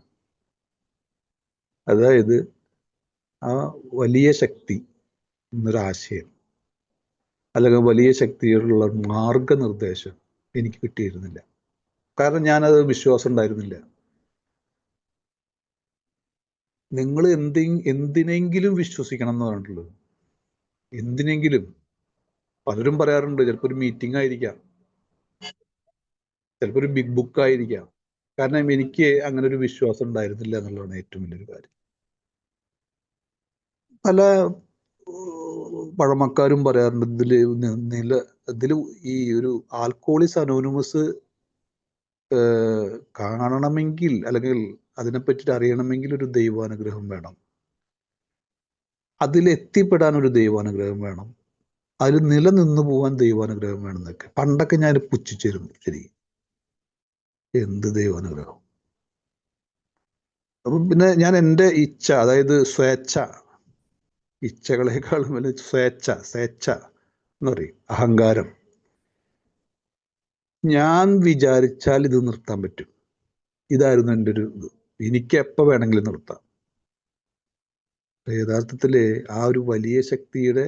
അതായത് ആ വലിയ ശക്തി എന്നൊരാശയം, അല്ലെങ്കിൽ വലിയ ശക്തിയോടുള്ള മാർഗനിർദ്ദേശം എനിക്ക് കിട്ടിയിരുന്നില്ല. കാരണം ഞാനത് വിശ്വാസം ഉണ്ടായിരുന്നില്ല. നിങ്ങൾ എന്തിനെങ്കിലും വിശ്വസിക്കണം എന്ന് പറഞ്ഞിട്ടുള്ളത്. എന്തിനെങ്കിലും. പലരും പറയാറുണ്ട്, ചിലപ്പോൾ ഒരു മീറ്റിംഗ് ആയിരിക്കാം, ചിലപ്പോൾ ഒരു ബിഗ് ബുക്ക് ആയിരിക്കാം. കാരണം എനിക്ക് അങ്ങനെ ഒരു വിശ്വാസം ഉണ്ടായിരുന്നില്ല എന്നുള്ളതാണ് ഏറ്റവും വലിയൊരു കാര്യം. പല പഴമക്കാരും പറയാറുണ്ട്, ഇതില് ഈ ഒരു ആൽക്കോളിക്സ് അനോണിമസ് കാണണമെങ്കിൽ, അല്ലെങ്കിൽ അതിനെപ്പറ്റിയിട്ട് അറിയണമെങ്കിൽ ഒരു ദൈവാനുഗ്രഹം വേണം, അതിലെത്തിപ്പെടാൻ ഒരു ദൈവാനുഗ്രഹം വേണം, അതിൽ നിലനിന്ന് പോകാൻ ദൈവാനുഗ്രഹം വേണം എന്നൊക്കെ പണ്ടൊക്കെ ഞാൻ പുച്ഛിച്ചിരുന്നു. ശരി, എന്ത് ദൈവാനുഗ്രഹം? അപ്പം പിന്നെ ഞാൻ എൻ്റെ ഇച്ഛ, അതായത് സ്വേച്ഛ, ഇച്ഛകളെക്കാളും വലിയ സ്വേച്ഛ എന്ന് പറയും, അഹങ്കാരം. ഞാൻ വിചാരിച്ചാൽ ഇത് നിർത്താൻ പറ്റും. ഇതായിരുന്നു എൻ്റെ ഒരു ഇത്. എനിക്ക് എപ്പോൾ വേണമെങ്കിലും നിർത്താം. യഥാർത്ഥത്തില് ആ ഒരു വലിയ ശക്തിയുടെ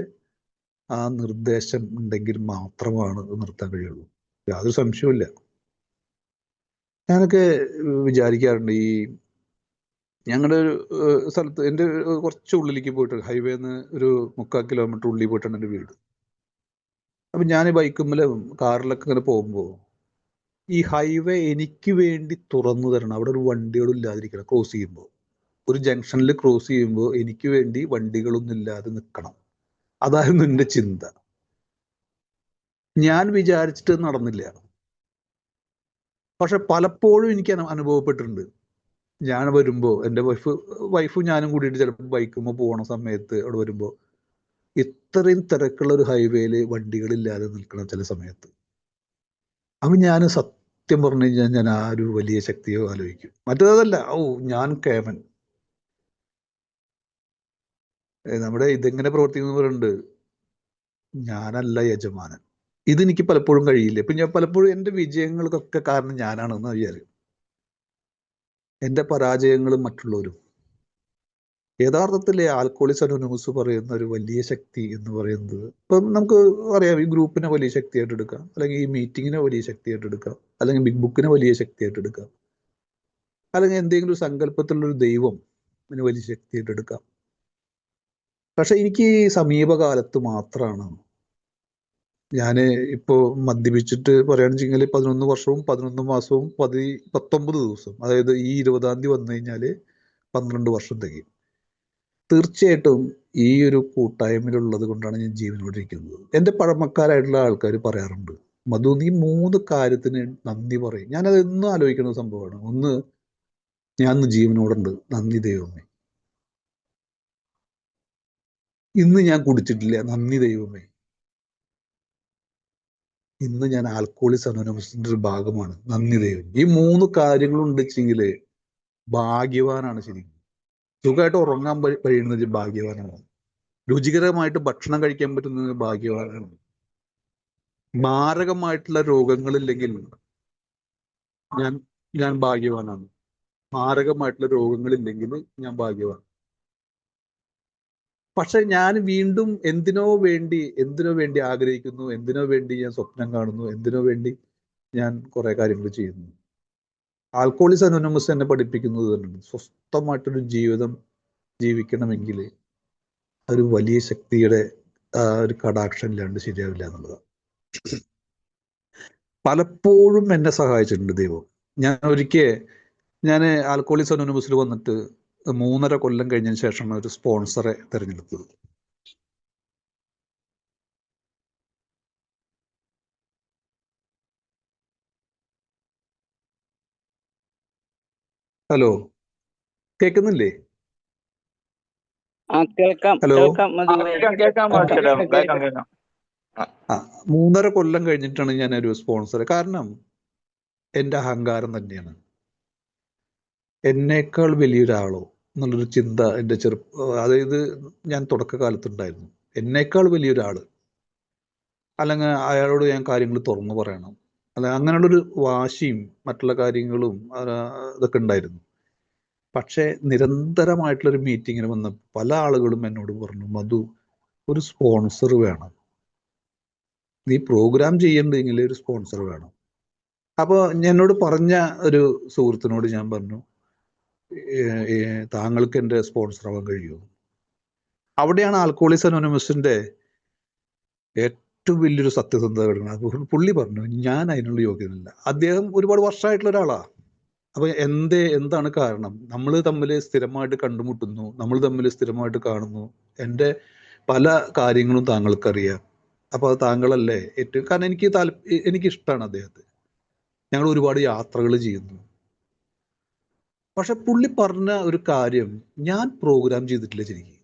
ആ നിർദ്ദേശം ഉണ്ടെങ്കിൽ മാത്രമാണ് അത് നിർത്താൻ കഴിയുള്ളൂ. യാതൊരു സംശയവുമില്ല. ഞാനൊക്കെ വിചാരിക്കാറുണ്ട്, ഈ ഞങ്ങളുടെ ഒരു സ്ഥലത്ത്, എൻ്റെ കുറച്ച് ഉള്ളിലേക്ക് പോയിട്ട്, ഹൈവേന്ന് ഒരു 3/4 കിലോമീറ്റർ ഉള്ളിൽ പോയിട്ടാണ് എൻ്റെ വീട്. അപ്പം ഞാൻ ബൈക്കുമ്മേലും കാറിലൊക്കെ ഇങ്ങനെ പോകുമ്പോൾ ഈ ഹൈവേ എനിക്ക് വേണ്ടി തുറന്നു തരണം. അവിടെ ഒരു വണ്ടികളും ഇല്ലാതിരിക്കണം. ക്രോസ് ചെയ്യുമ്പോൾ, ഒരു ജംഗ്ഷനിൽ ക്രോസ് ചെയ്യുമ്പോൾ എനിക്ക് വേണ്ടി വണ്ടികളൊന്നും ഇല്ലാതെ നിൽക്കണം. അതായിരുന്നു എൻ്റെ ചിന്ത. ഞാൻ വിചാരിച്ചിട്ട് നടന്നില്ല. പക്ഷെ പലപ്പോഴും എനിക്ക് അനുഭവപ്പെട്ടിട്ടുണ്ട്. ഞാൻ വരുമ്പോൾ എൻ്റെ വൈഫും ഞാനും കൂടിയിട്ട് ചിലപ്പോൾ ബൈക്കുമ്പോൾ പോണ സമയത്ത് അവിടെ വരുമ്പോൾ ഇത്രയും തിരക്കുള്ള ഒരു ഹൈവേയിൽ വണ്ടികളില്ലാതെ നിൽക്കണം ചില സമയത്ത്. അപ്പം ഞാൻ സത്യം പറഞ്ഞു കഴിഞ്ഞാൽ ഞാൻ ആ ഒരു വലിയ ശക്തിയോ ആലോചിക്കും. മറ്റേതല്ല, ഞാൻ കേമൻ, നമ്മുടെ ഇതെങ്ങനെ പ്രവർത്തിക്കുന്ന പറയുന്നുണ്ട്, ഞാനല്ല യജമാനൻ. ഇതെനിക്ക് പലപ്പോഴും കഴിയില്ല. ഇപ്പം ഞാൻ പലപ്പോഴും എൻ്റെ വിജയങ്ങൾക്കൊക്കെ കാരണം ഞാനാണെന്ന് വിചാരിക്കും, എൻ്റെ പരാജയങ്ങളും മറ്റുള്ളവരും. യഥാർത്ഥത്തിൽ ആൽക്കോളിക്സ് അനോണിമസ് പറയുന്ന ഒരു വലിയ ശക്തി എന്ന് പറയുന്നത്, ഇപ്പം നമുക്ക് അറിയാം, ഈ ഗ്രൂപ്പിനെ വലിയ ശക്തിയായിട്ട് എടുക്കാം, അല്ലെങ്കിൽ ഈ മീറ്റിങ്ങിനെ വലിയ ശക്തിയായിട്ട് എടുക്കാം, അല്ലെങ്കിൽ ബിഗ് ബുക്കിനെ വലിയ ശക്തിയായിട്ട് എടുക്കാം, അല്ലെങ്കിൽ എന്തെങ്കിലും ഒരു സങ്കല്പത്തിലുള്ളൊരു ദൈവം അതിനെ വലിയ ശക്തിയായിട്ട് എടുക്കാം. പക്ഷെ എനിക്ക് സമീപകാലത്ത് മാത്രമാണ്, ഞാൻ ഇപ്പോൾ മദ്യപിച്ചിട്ട് പറയുകയാണെന്ന് വെച്ചാൽ 11 വർഷവും 11 മാസവും 19 ദിവസവും, അതായത് ഈ 20-ാം തീയതി വന്നു കഴിഞ്ഞാൽ 12 വർഷം തികയും. തീർച്ചയായിട്ടും ഈ ഒരു കൂട്ടായ്മയിലുള്ളത് കൊണ്ടാണ് ഞാൻ ജീവനോടെ ഇരിക്കുന്നത്. എൻ്റെ പഴമക്കാരായിട്ടുള്ള ആൾക്കാർ പറയാറുണ്ട്, മധു, നീ 3 കാര്യത്തിന് നന്ദി പറയും. ഞാനത് എന്നും ആലോചിക്കുന്ന സംഭവമാണ്. ഒന്ന്, ഞാൻ ജീവനോടുണ്ട്, നന്ദി ദൈവമേ. ഇന്ന് ഞാൻ കുടിച്ചിട്ടില്ല, നന്ദി ദൈവമേ. ഇന്ന് ഞാൻ ആൽക്കോളിക്സ് അനോണിമസിന്റെ ഒരു ഭാഗമാണ്, നന്ദി ദൈവം. ഈ 3 കാര്യങ്ങളുണ്ടെങ്കിൽ ഭാഗ്യവാനാണ് ശരിക്കും. സുഖമായിട്ട് ഉറങ്ങാൻ കഴിയുന്നത് ഭാഗ്യവാനാണ്. രുചികരമായിട്ട് ഭക്ഷണം കഴിക്കാൻ പറ്റുന്നത് ഭാഗ്യവാനാണ്. മാരകമായിട്ടുള്ള രോഗങ്ങളില്ലെങ്കിൽ ഞാൻ ഭാഗ്യവാനാണ്. മാരകമായിട്ടുള്ള രോഗങ്ങളില്ലെങ്കിൽ ഞാൻ ഭാഗ്യവാൻ. പക്ഷെ ഞാൻ വീണ്ടും എന്തിനോ വേണ്ടി ആഗ്രഹിക്കുന്നു, എന്തിനോ വേണ്ടി ഞാൻ സ്വപ്നം കാണുന്നു, എന്തിനോ വേണ്ടി ഞാൻ കുറെ കാര്യങ്ങൾ ചെയ്യുന്നു. ആൽക്കോളിക്സ് അനോണിമസ് എന്നെ പഠിപ്പിക്കുന്നത് തന്നെ സ്വസ്ഥമായിട്ടൊരു ജീവിതം ജീവിക്കണമെങ്കിൽ ഒരു വലിയ ശക്തിയുടെ ഒരു കടാക്ഷം ഇല്ലാണ്ട് ശരിയാവില്ല എന്നുള്ളത് പലപ്പോഴും എന്നെ സഹായിച്ചിട്ടുണ്ട് ദൈവം. ഞാൻ ആൽക്കോളിക്സ് അനോണിമസിൽ വന്നിട്ട് 3.5 കൊല്ലം കഴിഞ്ഞതിന് ശേഷമാണ് ഒരു സ്പോൺസറെ തിരഞ്ഞെടുത്തത്. ഹലോ, കേൾക്കുന്നില്ലേ? ഹലോ, കേൾക്കാം. ആ 3.5 കൊല്ലം കഴിഞ്ഞിട്ടാണ് ഞാൻ ഒരു സ്പോൺസറെ. കാരണം എൻ്റെ അഹങ്കാരം തന്നെയാണ്. എന്നേക്കാൾ വലിയൊരാളോ എന്നുള്ളൊരു ചിന്ത എൻ്റെ അതായത് ഞാൻ തുടക്കകാലത്തുണ്ടായിരുന്നു. എന്നേക്കാൾ വലിയൊരാള്, അല്ലെങ്കിൽ അയാളോട് ഞാൻ കാര്യങ്ങൾ തുറന്നു പറയണം, അല്ല അങ്ങനെയുള്ളൊരു വാശിയും മറ്റുള്ള കാര്യങ്ങളും ഇതൊക്കെ ഉണ്ടായിരുന്നു. പക്ഷേ നിരന്തരമായിട്ടുള്ളൊരു മീറ്റിങ്ങിന് വന്ന പല ആളുകളും എന്നോട് പറഞ്ഞു, മധു ഒരു സ്പോൺസർ വേണം, നീ പ്രോഗ്രാം ചെയ്യണ്ടെങ്കിൽ ഒരു സ്പോൺസർ വേണം. അപ്പോൾ എന്നോട് പറഞ്ഞ ഒരു സുഹൃത്തിനോട് ഞാൻ പറഞ്ഞു, താങ്കൾക്ക് എൻ്റെ സ്പോൺസർ ആവാൻ കഴിയുമോ? അവിടെയാണ് ആൽക്കോളിക്സ് അനോണിമസിന്റെ ഏറ്റവും വലിയൊരു സത്യസന്ധത കിടക്കുന്നത്. പുള്ളി പറഞ്ഞു, ഞാൻ അതിനുള്ള യോഗ്യതയില്ല. അദ്ദേഹം ഒരുപാട് വർഷമായിട്ടുള്ള ഒരാളാണ്. അപ്പൊ എന്താണ് കാരണം? നമ്മൾ തമ്മിൽ സ്ഥിരമായിട്ട് കണ്ടുമുട്ടുന്നു, നമ്മൾ തമ്മിൽ സ്ഥിരമായിട്ട് കാണുന്നു, എൻ്റെ പല കാര്യങ്ങളും താങ്കൾക്കറിയാം. അപ്പൊ അത് താങ്കളല്ലേ ഏറ്റവും, കാരണം എനിക്കിഷ്ടമാണ് അദ്ദേഹത്തെ, ഞങ്ങൾ ഒരുപാട് യാത്രകൾ ചെയ്യുന്നു. പക്ഷെ പുള്ളി പറഞ്ഞ ഒരു കാര്യം, ഞാൻ പ്രോഗ്രാം ചെയ്തിട്ടില്ല ശരിക്കും,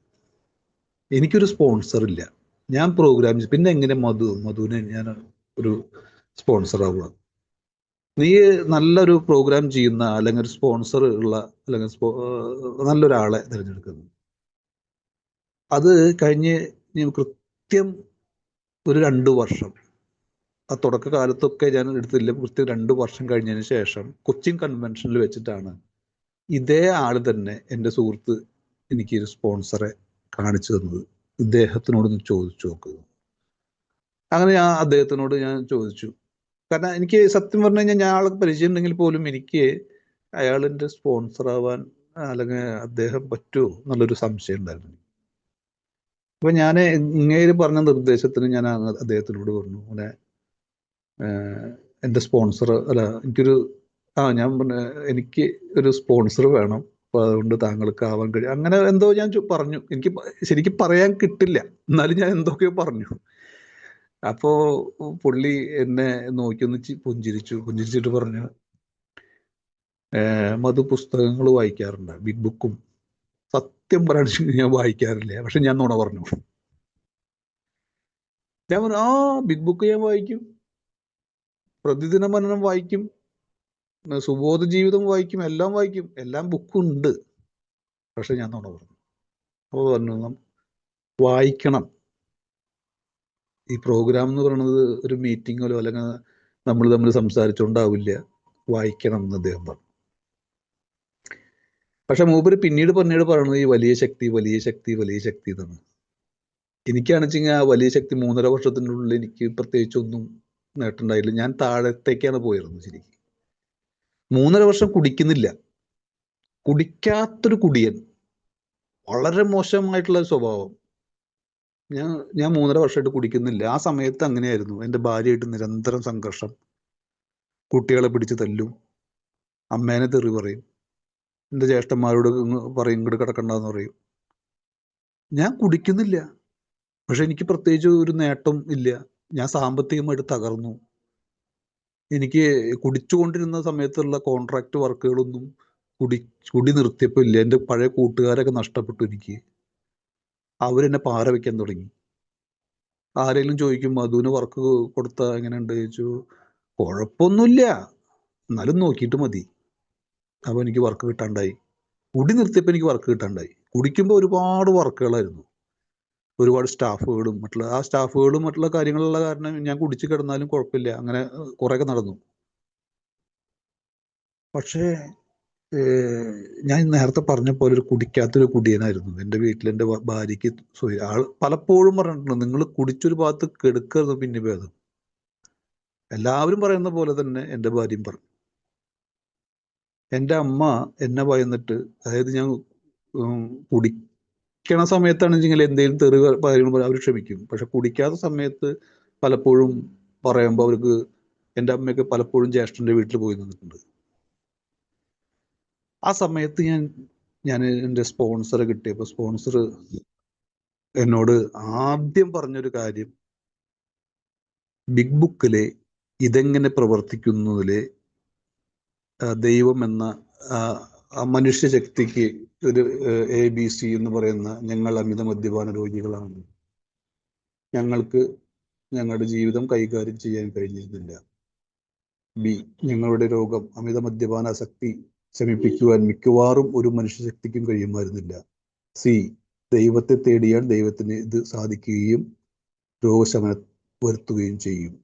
എനിക്കൊരു സ്പോൺസർ ഇല്ല, ഞാൻ പ്രോഗ്രാം പിന്നെ എങ്ങനെ മധുവിനെ ഞാൻ ഒരു സ്പോൺസർ ആവുക? നീ നല്ലൊരു പ്രോഗ്രാം ചെയ്യുന്ന അല്ലെങ്കിൽ ഒരു സ്പോൺസർ ഉള്ള അല്ലെങ്കിൽ നല്ലൊരാളെ തിരഞ്ഞെടുക്കുന്നു. അത് കഴിഞ്ഞ് കൃത്യം ഒരു 2 വർഷം, ആ തുടക്കകാലത്തൊക്കെ ഞാൻ എടുത്തില്ല, കൃത്യം 2 വർഷം കഴിഞ്ഞതിന് ശേഷം കൊച്ചിൻ കൺവെൻഷനിൽ വെച്ചിട്ടാണ് ഇതേ ആള് തന്നെ എൻ്റെ സുഹൃത്ത് എനിക്ക് ഒരു സ്പോൺസറെ കാണിച്ചു തന്നത്. ഇദ്ദേഹത്തിനോടൊന്ന് ചോദിച്ചു നോക്കുക. അങ്ങനെ അദ്ദേഹത്തിനോട് ഞാൻ ചോദിച്ചു. കാരണം എനിക്ക് സത്യം പറഞ്ഞു കഴിഞ്ഞാൽ ഞാൻ ആൾക്ക് പരിചയം ഉണ്ടെങ്കിൽ പോലും എനിക്ക് അയാളിൻ്റെ സ്പോൺസർ ആവാൻ അല്ലെങ്കിൽ അദ്ദേഹം പറ്റുമോ എന്നുള്ളൊരു സംശയം ഉണ്ടായിരുന്നു. അപ്പൊ ഞാൻ ഇങ്ങേര് പറഞ്ഞ നിർദ്ദേശത്തിന് ഞാൻ അദ്ദേഹത്തിനോട് പറഞ്ഞു, അങ്ങനെ എൻ്റെ സ്പോൺസർ ഞാൻ പറഞ്ഞു, എനിക്ക് ഒരു സ്പോൺസർ വേണം, അപ്പൊ അതുകൊണ്ട് താങ്കൾക്ക് ആവാൻ കഴിയും, അങ്ങനെ എന്തോ ഞാൻ പറഞ്ഞു. എനിക്ക് ശരിക്കും പറയാൻ കിട്ടില്ല, എന്നാലും ഞാൻ എന്തൊക്കെയോ പറഞ്ഞു. അപ്പോ പുള്ളി എന്നെ നോക്കി ഒന്ന് പുഞ്ചിരിച്ചിട്ട് പറഞ്ഞു, മധു പുസ്തകങ്ങൾ വായിക്കാറുണ്ട്, ബിഗ് ബുക്കും? സത്യം പറയുകയാണെങ്കിൽ ഞാൻ വായിക്കാറില്ല, പക്ഷെ ഞാൻ നുണ പറഞ്ഞു. ഞാൻ പറഞ്ഞു, ബിഗ് ബുക്ക് ഞാൻ വായിക്കും, പ്രതിദിന മനനം വായിക്കും, സുബോധ ജീവിതം വായിക്കും, എല്ലാം വായിക്കും, എല്ലാം ബുക്കുണ്ട്, പക്ഷെ ഞാൻ നുണ പറഞ്ഞു. അപ്പോൾ പറഞ്ഞു, വായിക്കണം. ഈ പ്രോഗ്രാം എന്ന് പറയുന്നത് ഒരു മീറ്റിങ്ങോ അല്ലെങ്കിൽ നമ്മൾ തമ്മിൽ സംസാരിച്ചുകൊണ്ടാവില്ല, വായിക്കണം എന്ന് അദ്ദേഹം പറഞ്ഞു. പക്ഷെ മൂപ്പര് പിന്നീട് പറയുന്നത് ഈ വലിയ ശക്തി എന്നാണ്. എനിക്കാണെന്നുവെച്ചാൽ ആ വലിയ ശക്തി 3.5 വർഷത്തിനുള്ളിൽ എനിക്ക് പ്രത്യേകിച്ചൊന്നും നേട്ടമുണ്ടായില്ല. ഞാൻ താഴത്തേക്കാണ് പോയിരുന്നത് ശരിക്കും. 3.5 വർഷം കുടിക്കാത്തൊരു കുടിയൻ, വളരെ മോശമായിട്ടുള്ള സ്വഭാവം. ഞാൻ 3.5 വർഷമായിട്ട് കുടിക്കുന്നില്ല. ആ സമയത്ത് അങ്ങനെയായിരുന്നു. എൻ്റെ ഭാര്യയായിട്ട് നിരന്തരം സംഘർഷം, കുട്ടികളെ പിടിച്ച് തല്ലും, അമ്മേനെ തെറി പറയും, എൻ്റെ ജ്യേഷ്ഠന്മാരോട് പറയും ഇങ്ങോട്ട് കിടക്കണ്ടെന്ന് പറയും. ഞാൻ കുടിക്കുന്നില്ല, പക്ഷെ എനിക്ക് പ്രത്യേകിച്ച് ഒരു നേട്ടം ഇല്ല. ഞാൻ സാമ്പത്തികമായിട്ട് തകർന്നു. എനിക്ക് കുടിച്ചുകൊണ്ടിരുന്ന സമയത്തുള്ള കോൺട്രാക്ട് വർക്കുകളൊന്നും കുടി നിർത്തിയപ്പോൾ ഇല്ല. എൻ്റെ പഴയ കൂട്ടുകാരൊക്കെ നഷ്ടപ്പെട്ടു എനിക്ക്. അവരെന്നെ പാര വയ്ക്കാൻ തുടങ്ങി. ആരെങ്കിലും ചോദിക്കും മധുവിന് വർക്ക് കൊടുത്ത എങ്ങനെയുണ്ട് ചോദിച്ചു, കുഴപ്പമൊന്നുമില്ല, എന്നാലും നോക്കിയിട്ട് മതി. അപ്പോൾ എനിക്ക് വർക്ക് കിട്ടാണ്ടായി. കുടി നിർത്തിയപ്പോൾ എനിക്ക് വർക്ക് കിട്ടാണ്ടായി. കുടിക്കുമ്പോൾ ഒരുപാട് വർക്കുകളായിരുന്നു, ഒരുപാട് സ്റ്റാഫുകളും മറ്റുള്ള കാര്യങ്ങളുള്ള കാരണം ഞാൻ കുടിച്ച് കിടന്നാലും കുഴപ്പമില്ല, അങ്ങനെ കുറേയൊക്കെ നടന്നു. പക്ഷേ ഞാൻ നേരത്തെ പറഞ്ഞ പോലെ ഒരു കുടിക്കാത്തൊരു കുടിയനായിരുന്നു. എൻ്റെ വീട്ടിൽ എൻ്റെ ഭാര്യയ്ക്ക് ആൾ പലപ്പോഴും പറഞ്ഞിട്ടുണ്ട്, നിങ്ങൾ കുടിച്ചൊരു ഭാഗത്ത് കെടുക്കരുത്, പിന്നെ ഭേദം. എല്ലാവരും പറയുന്ന പോലെ തന്നെ എൻ്റെ ഭാര്യയും പറഞ്ഞു. എൻ്റെ അമ്മ എന്നെ ഭയന്നിട്ട്, അതായത് ഞാൻ കുടിക്കണ സമയത്താണെന്നുവെച്ചെങ്കിൽ എന്തെങ്കിലും തെറി പറയുമ്പോൾ അവർ ക്ഷമിക്കും. പക്ഷെ കുടിക്കാത്ത സമയത്ത് പലപ്പോഴും പറയുമ്പോൾ അവർക്ക്, എൻ്റെ അമ്മയൊക്കെ പലപ്പോഴും ജ്യേഷ്ഠൻ്റെ വീട്ടിൽ പോയി നിന്നിട്ടുണ്ട്. ആ സമയത്ത് ഞാൻ എൻ്റെ സ്പോൺസറെ കിട്ടിയപ്പോൾ സ്പോൺസർ എന്നോട് ആദ്യം പറഞ്ഞൊരു കാര്യം, ബിഗ് ബുക്കിലെ ഇതെങ്ങനെ പ്രവർത്തിക്കുന്നതിലെ ദൈവം എന്ന മനുഷ്യ ശക്തിക്ക് ഒരു ABC എന്ന് പറയുന്ന, ഞങ്ങൾ അമിത മദ്യപാന രോഗികളാണ്, ഞങ്ങൾക്ക് ഞങ്ങളുടെ ജീവിതം കൈകാര്യം ചെയ്യാൻ കഴിഞ്ഞിരുന്നില്ല. B, ഞങ്ങളുടെ രോഗം അമിത മദ്യപാനാസക്തി ശമിപ്പിക്കുവാൻ മിക്കവാറും ഒരു മനുഷ്യശക്തിക്കും കഴിയുമായിരുന്നില്ല. C, ദൈവത്തെ തേടിയാൽ ദൈവത്തിന് ഇത് സാധിക്കുകയും രോഗശമനം വരുത്തുകയും ചെയ്യും.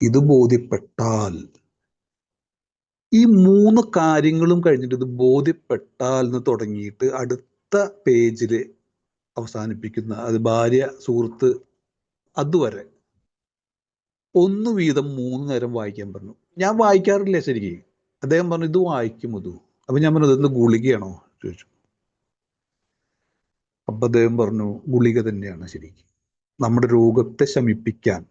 ഇത് ബോധ്യപ്പെട്ടാൽ, ഈ 3 കാര്യങ്ങളും കഴിഞ്ഞിട്ട് ഇത് ബോധ്യപ്പെട്ടാൽ എന്ന് തുടങ്ങിയിട്ട് അടുത്ത പേജിൽ അവസാനിപ്പിക്കുന്ന, അത് ഭാര്യ, സുഹൃത്ത്, അതുവരെ 1 വീതം 3 നേരം വായിക്കാൻ പറഞ്ഞു. ഞാൻ വായിക്കാറില്ല ശരിക്കും. അദ്ദേഹം പറഞ്ഞു, ഇത് വായിക്കും മധു. അപ്പൊ ഞാൻ പറഞ്ഞു, ഇതെന്ത് ഗുളികയാണോ ചോദിച്ചു. അപ്പൊ അദ്ദേഹം പറഞ്ഞു, ഗുളിക തന്നെയാണ് ശരിക്കും. നമ്മുടെ രോഗത്തെ ശമിപ്പിക്കാൻ,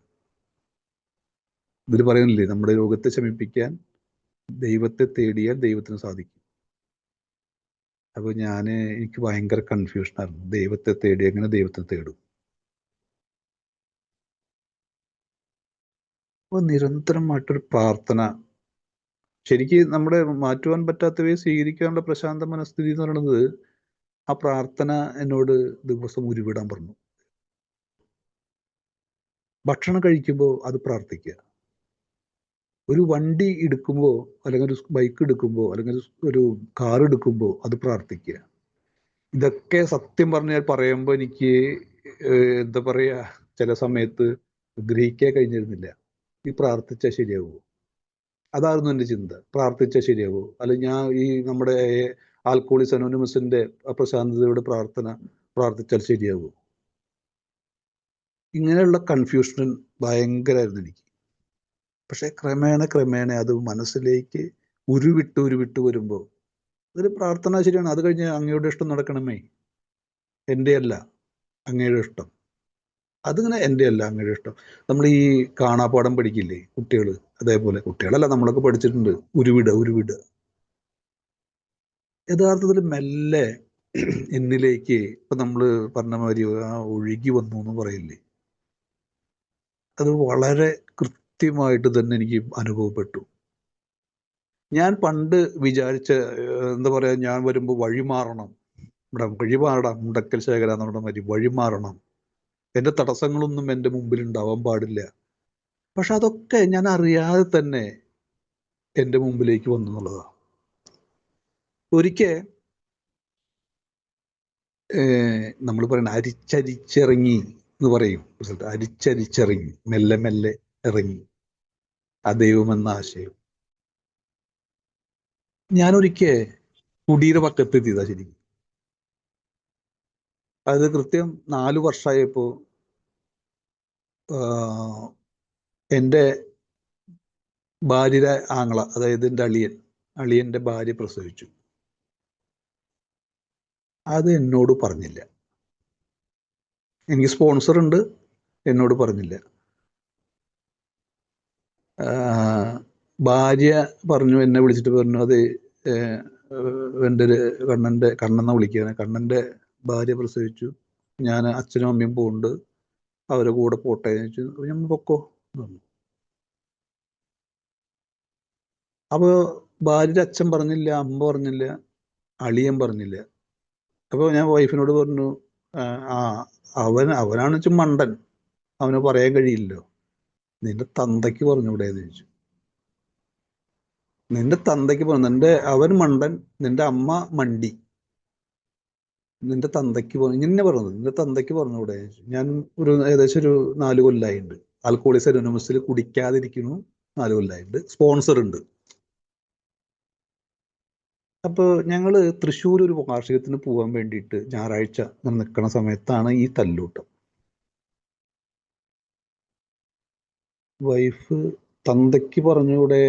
ഇതിൽ പറയുന്നില്ലേ, നമ്മുടെ രോഗത്തെ ശമിപ്പിക്കാൻ ദൈവത്തെ തേടിയാൽ ദൈവത്തിന് സാധിക്കും. അപ്പൊ എനിക്ക് ഭയങ്കര കൺഫ്യൂഷനായിരുന്നു. ദൈവത്തെ തേടി എങ്ങനെ ദൈവത്തെ തേടും? അപ്പൊ നിരന്തരമായിട്ടൊരു പ്രാർത്ഥന, ശരിക്ക് നമ്മുടെ മാറ്റുവാൻ പറ്റാത്തവയെ സ്വീകരിക്കാനുള്ള പ്രശാന്ത മനസ്ഥിതി എന്ന് പറയുന്നത്, ആ പ്രാർത്ഥന എന്നോട് ദിവസം ഉരുവിടാൻ പറഞ്ഞു. ഭക്ഷണം കഴിക്കുമ്പോൾ അത് പ്രാർത്ഥിക്കുക. ഒരു വണ്ടി എടുക്കുമ്പോൾ, അല്ലെങ്കിൽ ഒരു ബൈക്ക് എടുക്കുമ്പോൾ, അല്ലെങ്കിൽ ഒരു കാർ എടുക്കുമ്പോൾ അത് പ്രാർത്ഥിക്കുക. ഇതൊക്കെ സത്യം പറയുമ്പോൾ എനിക്ക് എന്താ പറയാ, ചില സമയത്ത് ഗ്രഹിക്കാൻ കഴിഞ്ഞിരുന്നില്ല. ഈ പ്രാർത്ഥിച്ചാൽ ശരിയാവുമോ? അതായിരുന്നു എൻ്റെ ചിന്ത. പ്രാർത്ഥിച്ചാൽ ശരിയാവുമോ? അല്ലെങ്കിൽ ഞാൻ ഈ നമ്മുടെ ആൽക്കോളിക്സ് അനോണിമസിന്റെ പ്രശാന്തതയുടെ പ്രാർത്ഥിച്ചാൽ ശരിയാവുമോ? ഇങ്ങനെയുള്ള കൺഫ്യൂഷൻ ഭയങ്കരമായിരുന്നു എനിക്ക്. പക്ഷെ ക്രമേണ അത് മനസ്സിലേക്ക് ഉരുവിട്ട് വരുമ്പോൾ അതൊരു പ്രാർത്ഥന ശരിയാണ്. അത് കഴിഞ്ഞ് അങ്ങയുടെ ഇഷ്ടം നടക്കണമേ, എൻ്റെ അല്ല അങ്ങയുടെ ഇഷ്ടം. അതിങ്ങനെ എൻ്റെ അല്ല അങ്ങയുടെ ഇഷ്ടം. നമ്മൾ ഈ കാണാപ്പാഠം പഠിക്കില്ലേ കുട്ടികൾ, അതേപോലെ കുട്ടികളല്ല, നമ്മളൊക്കെ പഠിച്ചിട്ടുണ്ട്. ഉരുവിട യഥാർത്ഥത്തിൽ മെല്ലെ എന്നിലേക്ക്, ഇപ്പൊ നമ്മൾ പറഞ്ഞ മാതിരി ഒഴുകി വന്നു എന്ന് പറയില്ലേ, അത് വളരെ കൃത്യമായിട്ട് തന്നെ എനിക്ക് അനുഭവപ്പെട്ടു. ഞാൻ പണ്ട് വിചാരിച്ച, എന്താ പറയാ, ഞാൻ വരുമ്പോൾ വഴിമാറണം, വഴിമാറാം മുണ്ടക്കൽ ശേഖര എന്ന് പറഞ്ഞ മാതിരി വഴിമാറണം, എൻ്റെ തടസ്സങ്ങളൊന്നും എൻ്റെ മുമ്പിൽ ഉണ്ടാവാൻ പാടില്ല. പക്ഷെ അതൊക്കെ ഞാൻ അറിയാതെ തന്നെ എൻ്റെ മുമ്പിലേക്ക് വന്നു എന്നുള്ളതാണ്. ഒരിക്കൽ നമ്മൾ പറയുന്ന അരിച്ചരിച്ചിറങ്ങി എന്ന് പറയും, അരിച്ചരിച്ചിറങ്ങി, മെല്ലെ ഇറങ്ങി ആ ദൈവമെന്ന ആശയം. ഞാനൊരിക്കൽ കുടീര പക്കത്തെത്തിയതാ ശരിക്കും. അത് കൃത്യം 4 വർഷമായപ്പോ എൻ്റെ ഭാര്യയുടെ ആങ്ങള, അതായത് എൻ്റെ അളിയൻ്റെ ഭാര്യ പ്രസവിച്ചു. അത് എന്നോട് പറഞ്ഞില്ല. എനിക്ക് സ്പോൺസർ ഉണ്ട്, എന്നോട് പറഞ്ഞില്ല. ഭാര്യ പറഞ്ഞു, എന്നെ വിളിച്ചിട്ട് പറഞ്ഞു, അത് എൻ്റെ കണ്ണെന്ന വിളിക്കുകയാണ്, കണ്ണൻ്റെ ഭാര്യ പ്രസവിച്ചു, ഞാൻ അച്ഛനും അമ്മയും പോകുന്നുണ്ട്, അവരെ കൂടെ പോട്ടെ എന്ന് ചോദിച്ചു. ഞാൻ പൊക്കോ പറഞ്ഞു. അപ്പോൾ ഭാര്യയുടെ അച്ഛൻ പറഞ്ഞില്ല, അമ്മ പറഞ്ഞില്ല, അളിയൻ പറഞ്ഞില്ല. അപ്പോൾ ഞാൻ വൈഫിനോട് പറഞ്ഞു, അവനാണ് മണ്ടൻ, അവന് പറയാൻ കഴിയില്ലല്ലോ, നിന്റെ തന്തയ്ക്ക് പറഞ്ഞൂടെ എന്ന് ചോദിച്ചു. നിന്റെ തന്തയ്ക്ക് പറഞ്ഞു, അവൻ മണ്ടൻ, നിന്റെ അമ്മ മണ്ടി, നിന്റെ തന്തയ്ക്ക് പറഞ്ഞു, ഇങ്ങനെ പറഞ്ഞത്, നിന്റെ തന്തയ്ക്ക് പറഞ്ഞൂടെ? ഞാൻ ഏകദേശം ഒരു 4 കൊല്ലമായിട്ടുണ്ട് ആൽക്കോളിക്സ് അനോണിമസിൽ കുടിക്കാതിരിക്കുന്നു. 4 കൊല്ലമായിട്ടുണ്ട്. സ്പോൺസർ ഉണ്ട്. അപ്പോൾ ഞങ്ങൾ തൃശ്ശൂർ ഒരു വാർഷികത്തിന് പോകാൻ വേണ്ടിയിട്ട് ഞായറാഴ്ച നിൽക്കുന്ന സമയത്താണ് ഈ തല്ലൂട്ടം. വൈഫ് തന്തയ്ക്ക് പറഞ്ഞൂടെ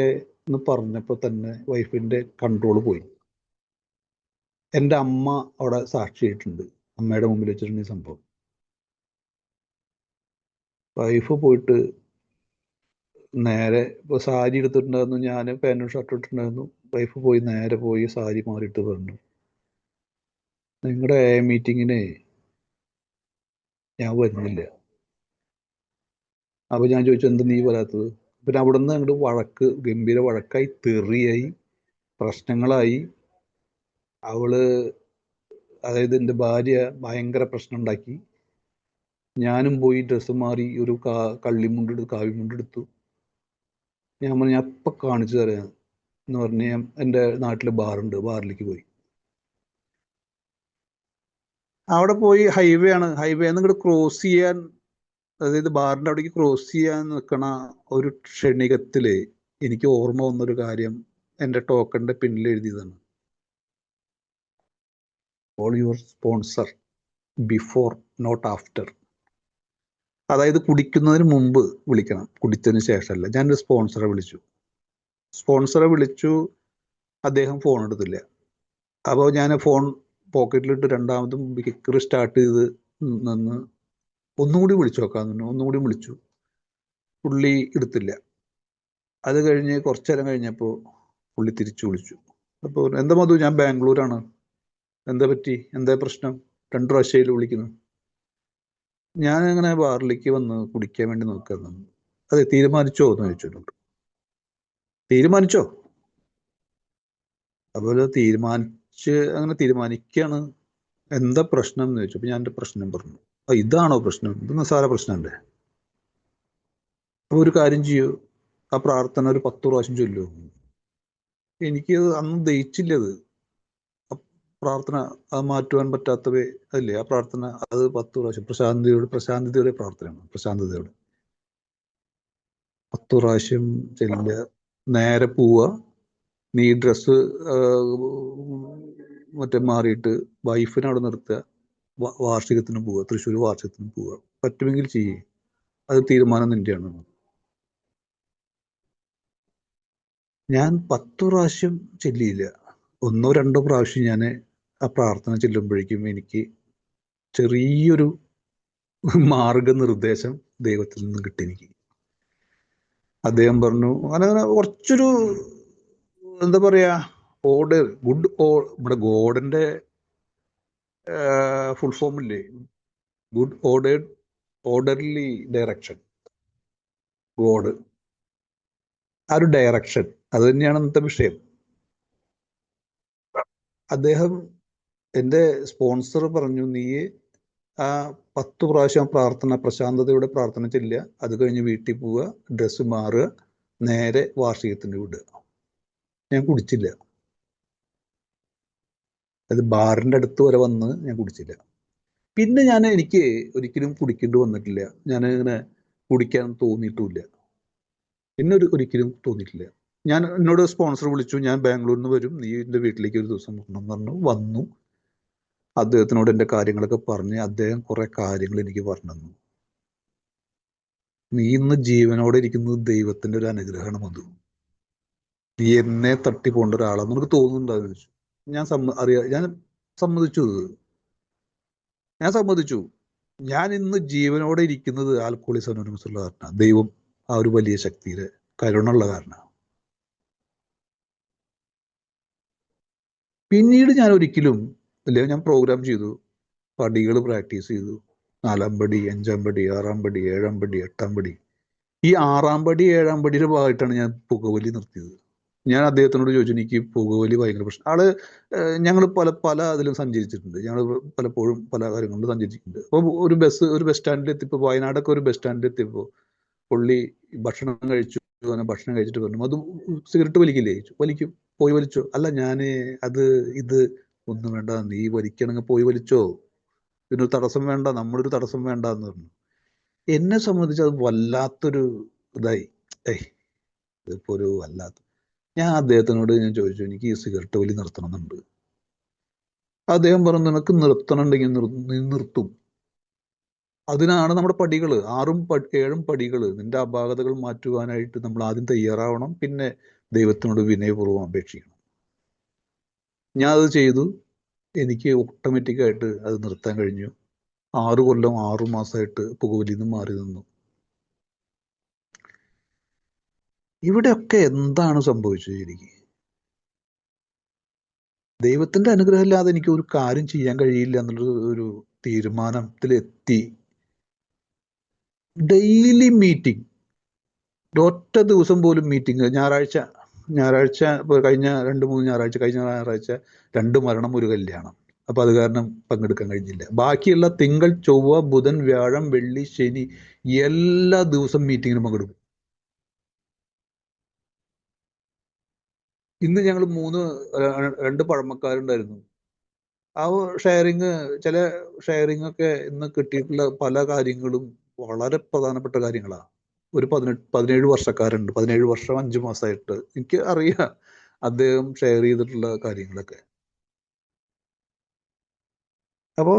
എന്ന് പറഞ്ഞപ്പോൾ തന്നെ വൈഫിന്റെ കൺട്രോൾ പോയി. എൻ്റെ അമ്മ അവിടെ സാക്ഷിയായിട്ടുണ്ട്, അമ്മയുടെ മുമ്പിൽ വെച്ചിട്ടുണ്ട് ഈ സംഭവം. വൈഫ് പോയിട്ട് നേരെ ഇപ്പോൾ സാരി എടുത്തിട്ടുണ്ടായിരുന്നു, ഞാൻ പാൻറ്റും ഷർട്ടും ഇട്ടിട്ടുണ്ടായിരുന്നു. വൈഫ് പോയി നേരെ പോയി സാരി മാറിയിട്ട് പറഞ്ഞു, നിങ്ങളുടെ മീറ്റിങ്ങിന് ഞാൻ വരുന്നില്ല. അപ്പോൾ ഞാൻ ചോദിച്ചു, എന്താ നീ വരാത്തത്? പിന്നെ അവിടെ നിന്ന് അങ്ങോട്ട് വഴക്ക്, ഗംഭീര വഴക്കായി, തെറിയായി, പ്രശ്നങ്ങളായി. അവള്, അതായത് എൻ്റെ ഭാര്യ ഭയങ്കര പ്രശ്നം ഉണ്ടാക്കി. ഞാനും പോയി ഡ്രസ്സ് മാറി ഒരു കള്ളിമുണ്ടെടുത്ത്, കാവിമുണ്ടെടുത്തു. ഞാൻ പറഞ്ഞു, ഞാൻ ഇപ്പം കാണിച്ചു തരാം എന്ന് പറഞ്ഞ് ഞാൻ എൻ്റെ നാട്ടിൽ ബാറുണ്ട്, ബാറിലേക്ക് പോയി. അവിടെ പോയി ഹൈവേ ആണ്, ഹൈവേ ഇങ്ങോട്ട് ക്രോസ് ചെയ്യാൻ, അതായത് ബാറിൻ്റെ അവിടേക്ക് ക്രോസ് ചെയ്യാൻ നിൽക്കണ ഒരു ക്ഷണികത്തിൽ എനിക്ക് ഓർമ്മ വന്നൊരു കാര്യം എൻ്റെ ടോക്കണിൻ്റെ പിന്നിൽ എഴുതിയതാണ്. All your sponsor before not after. അതായത് കുടിക്കുന്നതിന് മുമ്പ് വിളിക്കണം, കുടിച്ചതിന് ശേഷമല്ല. ഞാനൊരു സ്പോൺസറെ വിളിച്ചു. അദ്ദേഹം ഫോൺ എടുത്തില്ല. അപ്പോൾ ഞാൻ ഫോൺ പോക്കറ്റിലിട്ട് രണ്ടാമതും കിക്കർ സ്റ്റാർട്ട് ചെയ്ത് നിന്ന് ഒന്നുകൂടി വിളിച്ചു നോക്കാമെന്ന് പറഞ്ഞു. ഒന്നുകൂടി വിളിച്ചു, പുള്ളി എടുത്തില്ല. അത് കഴിഞ്ഞ് കുറച്ചു നേരം കഴിഞ്ഞപ്പോൾ പുള്ളി തിരിച്ചു വിളിച്ചു. അപ്പോൾ എന്താ മധു, ഞാൻ ബാംഗ്ലൂരാണ്, എന്താ പറ്റി, എന്താ പ്രശ്നം, 2 പ്രാവശ്യമായില്ല വിളിക്കുന്നു. ഞാൻ അങ്ങനെ ബാറിലേക്ക് വന്ന് കുടിക്കാൻ വേണ്ടി നോക്കുന്നു. അതെ, തീരുമാനിച്ചോ എന്ന് ചോദിച്ചിട്ടുണ്ട്. തീരുമാനിച്ചോ? അതുപോലെ അങ്ങനെ തീരുമാനിക്കുകയാണ്. എന്താ പ്രശ്നം എന്ന് ചോദിച്ചു. അപ്പോൾ ഞാൻ എൻ്റെ പ്രശ്നം പറഞ്ഞു. ഇതാണോ പ്രശ്നം? ഇത് നിസ്സാര പ്രശ്നമല്ലേ? അപ്പോൾ ഒരു കാര്യം ചെയ്യൂ, ആ പ്രാർത്ഥന ഒരു 10 പ്രാവശ്യം ചൊല്ലൂ. എനിക്ക് അന്ന് ദഹിച്ചില്ലത്. പ്രാർത്ഥന അത് മാറ്റുവാൻ പറ്റാത്തവേ അല്ലേ ആ പ്രാർത്ഥന. അത് 10 പ്രാവശ്യം പ്രശാന്തിയോടെ പ്രാർത്ഥനയാണ്. പ്രശാന്തതയോടെ 10 പ്രാവശ്യം ചെല്ലുക, നേരെ പോവുക. നീ ഡ്രസ്സ് മറ്റേ മാറിയിട്ട് വൈഫിനെ അവിടെ നിർത്തുക, വാർഷികത്തിന് പോവുക, തൃശ്ശൂർ വാർഷികത്തിന് പോവുക. പറ്റുമെങ്കിൽ ചെയ്യേ, അത് തീരുമാനം നിന്റെയാണ്. ഞാൻ 10 പ്രാവശ്യം ചെല്ലിയില്ല, 1-2 പ്രാവശ്യം ഞാൻ ആ പ്രാർത്ഥന ചെല്ലുമ്പോഴേക്കും എനിക്ക് ചെറിയൊരു മാർഗനിർദ്ദേശം ദൈവത്തിൽ നിന്ന് കിട്ടി. എനിക്ക് അദ്ദേഹം പറഞ്ഞു, അങ്ങനെ കുറച്ചൊരു എന്താ പറയാ, നമ്മുടെ ഗോഡിന്റെ ഫുൾ ഫോം ഇല്ലേ, ഗുഡ് ഓർഡർലി ഡയറക്ഷൻ. ഗോഡ്, ആ ഒരു ഡയറക്ഷൻ, അത് തന്നെയാണ് ഇന്നത്തെ വിഷയം. അദ്ദേഹം, എൻ്റെ സ്പോൺസർ പറഞ്ഞു, നീ ആ 10 പ്രാവശ്യം പ്രാർത്ഥന, പ്രശാന്തതയുടെ പ്രാർത്ഥന ചെല്ലുക, അത് കഴിഞ്ഞ് വീട്ടിൽ പോവുക, ഡ്രസ്സ് മാറുക, നേരെ വാർഷികത്തിന് വിടുക. ഞാൻ കുടിച്ചില്ല. അത് ബാറിൻ്റെ അടുത്ത് വരെ വന്ന് ഞാൻ കുടിച്ചില്ല. പിന്നെ എനിക്ക് ഒരിക്കലും കുടിക്കേണ്ടി വന്നിട്ടില്ല. ഞാൻ ഇങ്ങനെ കുടിക്കാൻ തോന്നിയിട്ടുമില്ല. പിന്നെ ഒരിക്കലും തോന്നിയിട്ടില്ല. എന്നോട് സ്പോൺസർ വിളിച്ചു, ഞാൻ ബാംഗ്ലൂരിൽ നിന്ന് വരും, നീ എൻ്റെ വീട്ടിലേക്ക് ഒരു ദിവസം വരണം പറഞ്ഞു. വന്നു. അദ്ദേഹത്തിനോട് എൻ്റെ കാര്യങ്ങളൊക്കെ പറഞ്ഞ് അദ്ദേഹം കുറെ കാര്യങ്ങൾ എനിക്ക് പറഞ്ഞു തന്നു. നീ ഇന്ന് ജീവനോടെ ഇരിക്കുന്നത് ദൈവത്തിന്റെ ഒരു അനുഗ്രഹമാണ് മധു. നീ എന്നെ തട്ടി പോകേണ്ട ഒരാളാന്ന് നിനക്ക് തോന്നുന്നുണ്ടാവും ചോദിച്ചു. ഞാൻ സമ്മതിച്ചു. ഞാൻ ഇന്ന് ജീവനോടെ ഇരിക്കുന്നത് ആൽക്കോളിക്സ് അനോണിമസ് ഉള്ള കാരണമാണ്. ദൈവം ആ ഒരു വലിയ ശക്തിയുടെ കരുണുള്ള കാരണമാണ്. പിന്നീട് ഞാൻ ഒരിക്കലും ഞാൻ പ്രോഗ്രാം ചെയ്തു, പടികൾ പ്രാക്ടീസ് ചെയ്തു. 4-ാം പടി, 5-ാം പടി, 6-ാം പടി, 7-ാം പടി, 8-ാം പടി. ഈ 6-ാം പടി, 7-ാം പടിയുടെ ഭാഗമായിട്ടാണ് ഞാൻ പുകവലി നിർത്തിയത്. ഞാൻ അദ്ദേഹത്തിനോട് ചോദിച്ചു, എനിക്ക് പുകവലി ഭയങ്കര പ്രശ്നം. ഞങ്ങൾ പല അതിലും സഞ്ചരിച്ചിട്ടുണ്ട്. ഞങ്ങൾ പലപ്പോഴും പല കാര്യങ്ങളിലും സഞ്ചരിച്ചിട്ടുണ്ട്. അപ്പോൾ ഒരു ബസ് സ്റ്റാൻഡിൽ എത്തിയപ്പോൾ, വയനാടൊക്കെ ഒരു ബസ് സ്റ്റാൻഡിൽ എത്തിയപ്പോൾ പുള്ളി ഭക്ഷണം കഴിച്ചിട്ട് പറഞ്ഞു, അത് സിഗരറ്റ് വലിക്കില്ലേ ചോദിച്ചു. വലിക്കും. പോയി വലിച്ചോ? അല്ല, ഇത് ഒന്നും വേണ്ട, നീ വലിക്കണമെങ്കിൽ പോയി വലിച്ചോ, ഇതിനൊരു തടസ്സം വേണ്ട, നമ്മളൊരു തടസ്സം വേണ്ട എന്ന് പറഞ്ഞു. എന്നെ സംബന്ധിച്ച് അത് വല്ലാത്തൊരു ഇതായി. ഇതിപ്പോ ഒരു വല്ലാത്ത ഞാൻ അദ്ദേഹത്തിനോട് ചോദിച്ചു, എനിക്ക് ഈ സിഗരറ്റ് വലി നിർത്തണമെന്നുണ്ട്. അദ്ദേഹം പറഞ്ഞു, നിനക്ക് നിർത്തണമെങ്കിൽ നീ നിർത്തും. അതിനാണ് നമ്മുടെ പടികൾ, 7 പടികൾ. നിന്റെ അപാകതകൾ മാറ്റുവാനായിട്ട് നമ്മൾ ആദ്യം തയ്യാറാവണം, പിന്നെ ദൈവത്തിനോട് വിനയപൂർവ്വം അപേക്ഷിക്കണം. ഞാൻ അത് ചെയ്തു. എനിക്ക് ഓട്ടോമാറ്റിക്കായിട്ട് അത് നിർത്താൻ കഴിഞ്ഞു. 6 കൊല്ലം 6 മാസമായിട്ട് പുകവലിയിൽ നിന്ന് മാറി നിന്നു. ഇവിടെയൊക്കെ എന്താണ് സംഭവിച്ചത്? എനിക്ക് ദൈവത്തിന്റെ അനുഗ്രഹം ഇല്ലാതെ എനിക്ക് ഒരു കാര്യം ചെയ്യാൻ കഴിയില്ല എന്നുള്ള ഒരു തീരുമാനത്തിലെത്തി. ഡെയിലി മീറ്റിംഗ്, ഒറ്റ ദിവസം പോലും മീറ്റിംഗ്. ഞായറാഴ്ച കഴിഞ്ഞ 2-3 ഞായറാഴ്ച, കഴിഞ്ഞ ഞായറാഴ്ച 2 മരണം, 1 കല്യാണം. അപ്പൊ അത് കാരണം പങ്കെടുക്കാൻ കഴിഞ്ഞില്ല. ബാക്കിയുള്ള തിങ്കൾ, ചൊവ്വ, ബുധൻ, വ്യാഴം, വെള്ളി, ശനി എല്ലാ ദിവസം മീറ്റിങ്ങിനും പങ്കെടുക്കും. ഇന്ന് ഞങ്ങൾ 2 പഴമക്കാരുണ്ടായിരുന്നു. ആ ചില ഷെയറിംഗ് ഒക്കെ ഇന്ന് കിട്ടിയിട്ടുള്ള പല കാര്യങ്ങളും വളരെ പ്രധാനപ്പെട്ട കാര്യങ്ങളാണ്. ഒരു 17 വർഷക്കാരുണ്ട്, 17 വർഷം 5 മാസമായിട്ട്. എനിക്ക് അറിയാം അദ്ദേഹം ഷെയർ ചെയ്തിട്ടുള്ള കാര്യങ്ങളൊക്കെ. അപ്പോ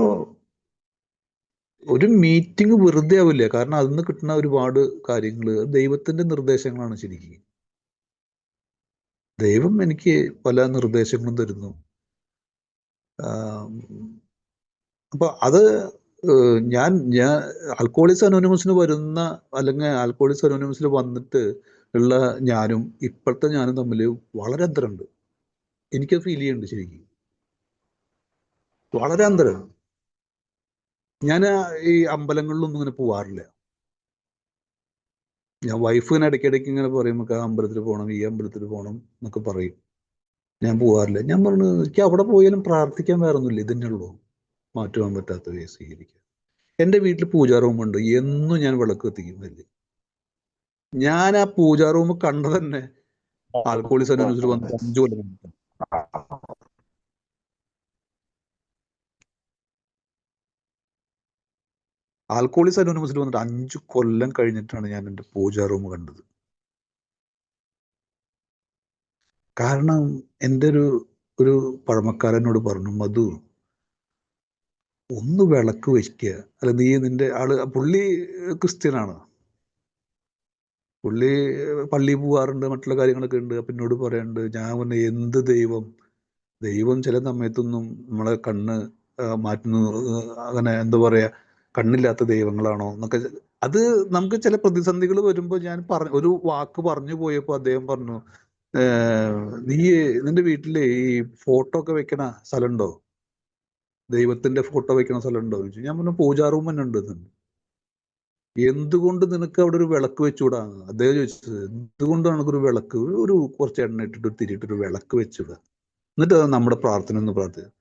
ഒരു മീറ്റിംഗ് വെറുതെ ആവില്ല, കാരണം അതിൽ നിന്ന് കിട്ടുന്ന ഒരുപാട് കാര്യങ്ങൾ ദൈവത്തിന്റെ നിർദ്ദേശങ്ങളാണ്. ശരിക്കും ദൈവം എനിക്ക് പല നിർദ്ദേശങ്ങളും തരുന്നു. അപ്പൊ അത് ഞാൻ ആൽക്കോളിക്സ് അനോണിമസിന് വരുന്ന, അല്ലെങ്കിൽ ആൽക്കോളിക്സ് അനോണിമസിൽ വന്നിട്ട് ഉള്ള ഞാനും ഇപ്പോഴത്തെ ഞാനും തമ്മിൽ വളരെ അന്തരമുണ്ട്. എനിക്കത് ഫീൽ ചെയ്യുന്നുണ്ട് ശരിക്കും, വളരെ അന്തരം. ഞാൻ ഈ അമ്പലങ്ങളിലൊന്നും ഇങ്ങനെ പോവാറില്ല. ഞാൻ വൈഫ് ഇങ്ങനെ ഇടയ്ക്കിടയ്ക്ക് ഇങ്ങനെ പറയും, നമുക്ക് ആ അമ്പലത്തിൽ പോകണം, ഈ അമ്പലത്തിൽ പോകണം എന്നൊക്കെ പറയും. ഞാൻ പോവാറില്ല. ഞാൻ പറഞ്ഞു, എനിക്ക് അവിടെ പോയാലും പ്രാർത്ഥിക്കാൻ വേറെ ഒന്നുമില്ല, ഇതന്നെ ഉള്ളൂ മാറ്റുവാൻ പറ്റാത്ത വേ സ്വീകരിക്കുക. എൻ്റെ വീട്ടിൽ പൂജാ റൂമുണ്ട്, എന്നും ഞാൻ വിളക്ക് കത്തിക്കുന്നില്ല. ഞാൻ ആ പൂജാ റൂം കണ്ട തന്നെ ആൽക്കോളിക്സ് അനോണിമസിൽ വന്നിട്ട് 5 കൊല്ലം കഴിഞ്ഞിട്ടാണ്. ആൽക്കോളിക്സ് അനോണിമസിൽ വന്നിട്ട് 5 കൊല്ലം കഴിഞ്ഞിട്ടാണ് ഞാൻ എൻ്റെ പൂജാ റൂം കണ്ടത്. കാരണം എൻ്റെ ഒരു പഴമക്കാരനോട് പറഞ്ഞു, മധു ഒന്ന് വിളക്ക് വയ്ക്കുക. അല്ല, നീ നിന്റെ പുള്ളി ക്രിസ്ത്യനാണ്. പുള്ളി പള്ളിയിൽ പോകാറുണ്ട്, മറ്റുള്ള കാര്യങ്ങളൊക്കെ ഉണ്ട്. അപ്പം എന്നോട് പറയാറുണ്ട്. ഞാൻ പറഞ്ഞ, എന്ത് ദൈവം ചില സമയത്തൊന്നും നമ്മളെ കണ്ണ് മാറ്റുന്നു, അങ്ങനെ എന്താ പറയാ, കണ്ണില്ലാത്ത ദൈവങ്ങളാണോ എന്നൊക്കെ. അത് നമുക്ക് ചില പ്രതിസന്ധികൾ വരുമ്പോൾ ഞാൻ ഒരു വാക്ക് പറഞ്ഞു പോയപ്പോൾ അദ്ദേഹം പറഞ്ഞു, നീ നിന്റെ വീട്ടില് ഈ ഫോട്ടോ ഒക്കെ വെക്കണ സ്ഥലമുണ്ടോ, ദൈവത്തിന്റെ ഫോട്ടോ വെക്കണ സ്ഥലമുണ്ടോ ചോദിച്ചു. ഞാൻ പറഞ്ഞു, പൂജാ റൂം തന്നെ ഉണ്ട്. എന്തുകൊണ്ട് നിനക്ക് അവിടെ ഒരു വിളക്ക് വെച്ചുകൂടാന്ന് അദ്ദേഹം ചോദിച്ചത്. എന്തുകൊണ്ട് നമുക്കൊരു വിളക്ക്, കുറച്ച് എണ്ണ ഇട്ടിട്ട് തിരിയിട്ടൊരു വിളക്ക് വെച്ചുകൂടാ, എന്നിട്ട് അത് നമ്മുടെ പ്രാർത്ഥന ഒന്ന് പ്രാർത്ഥിക്കുക.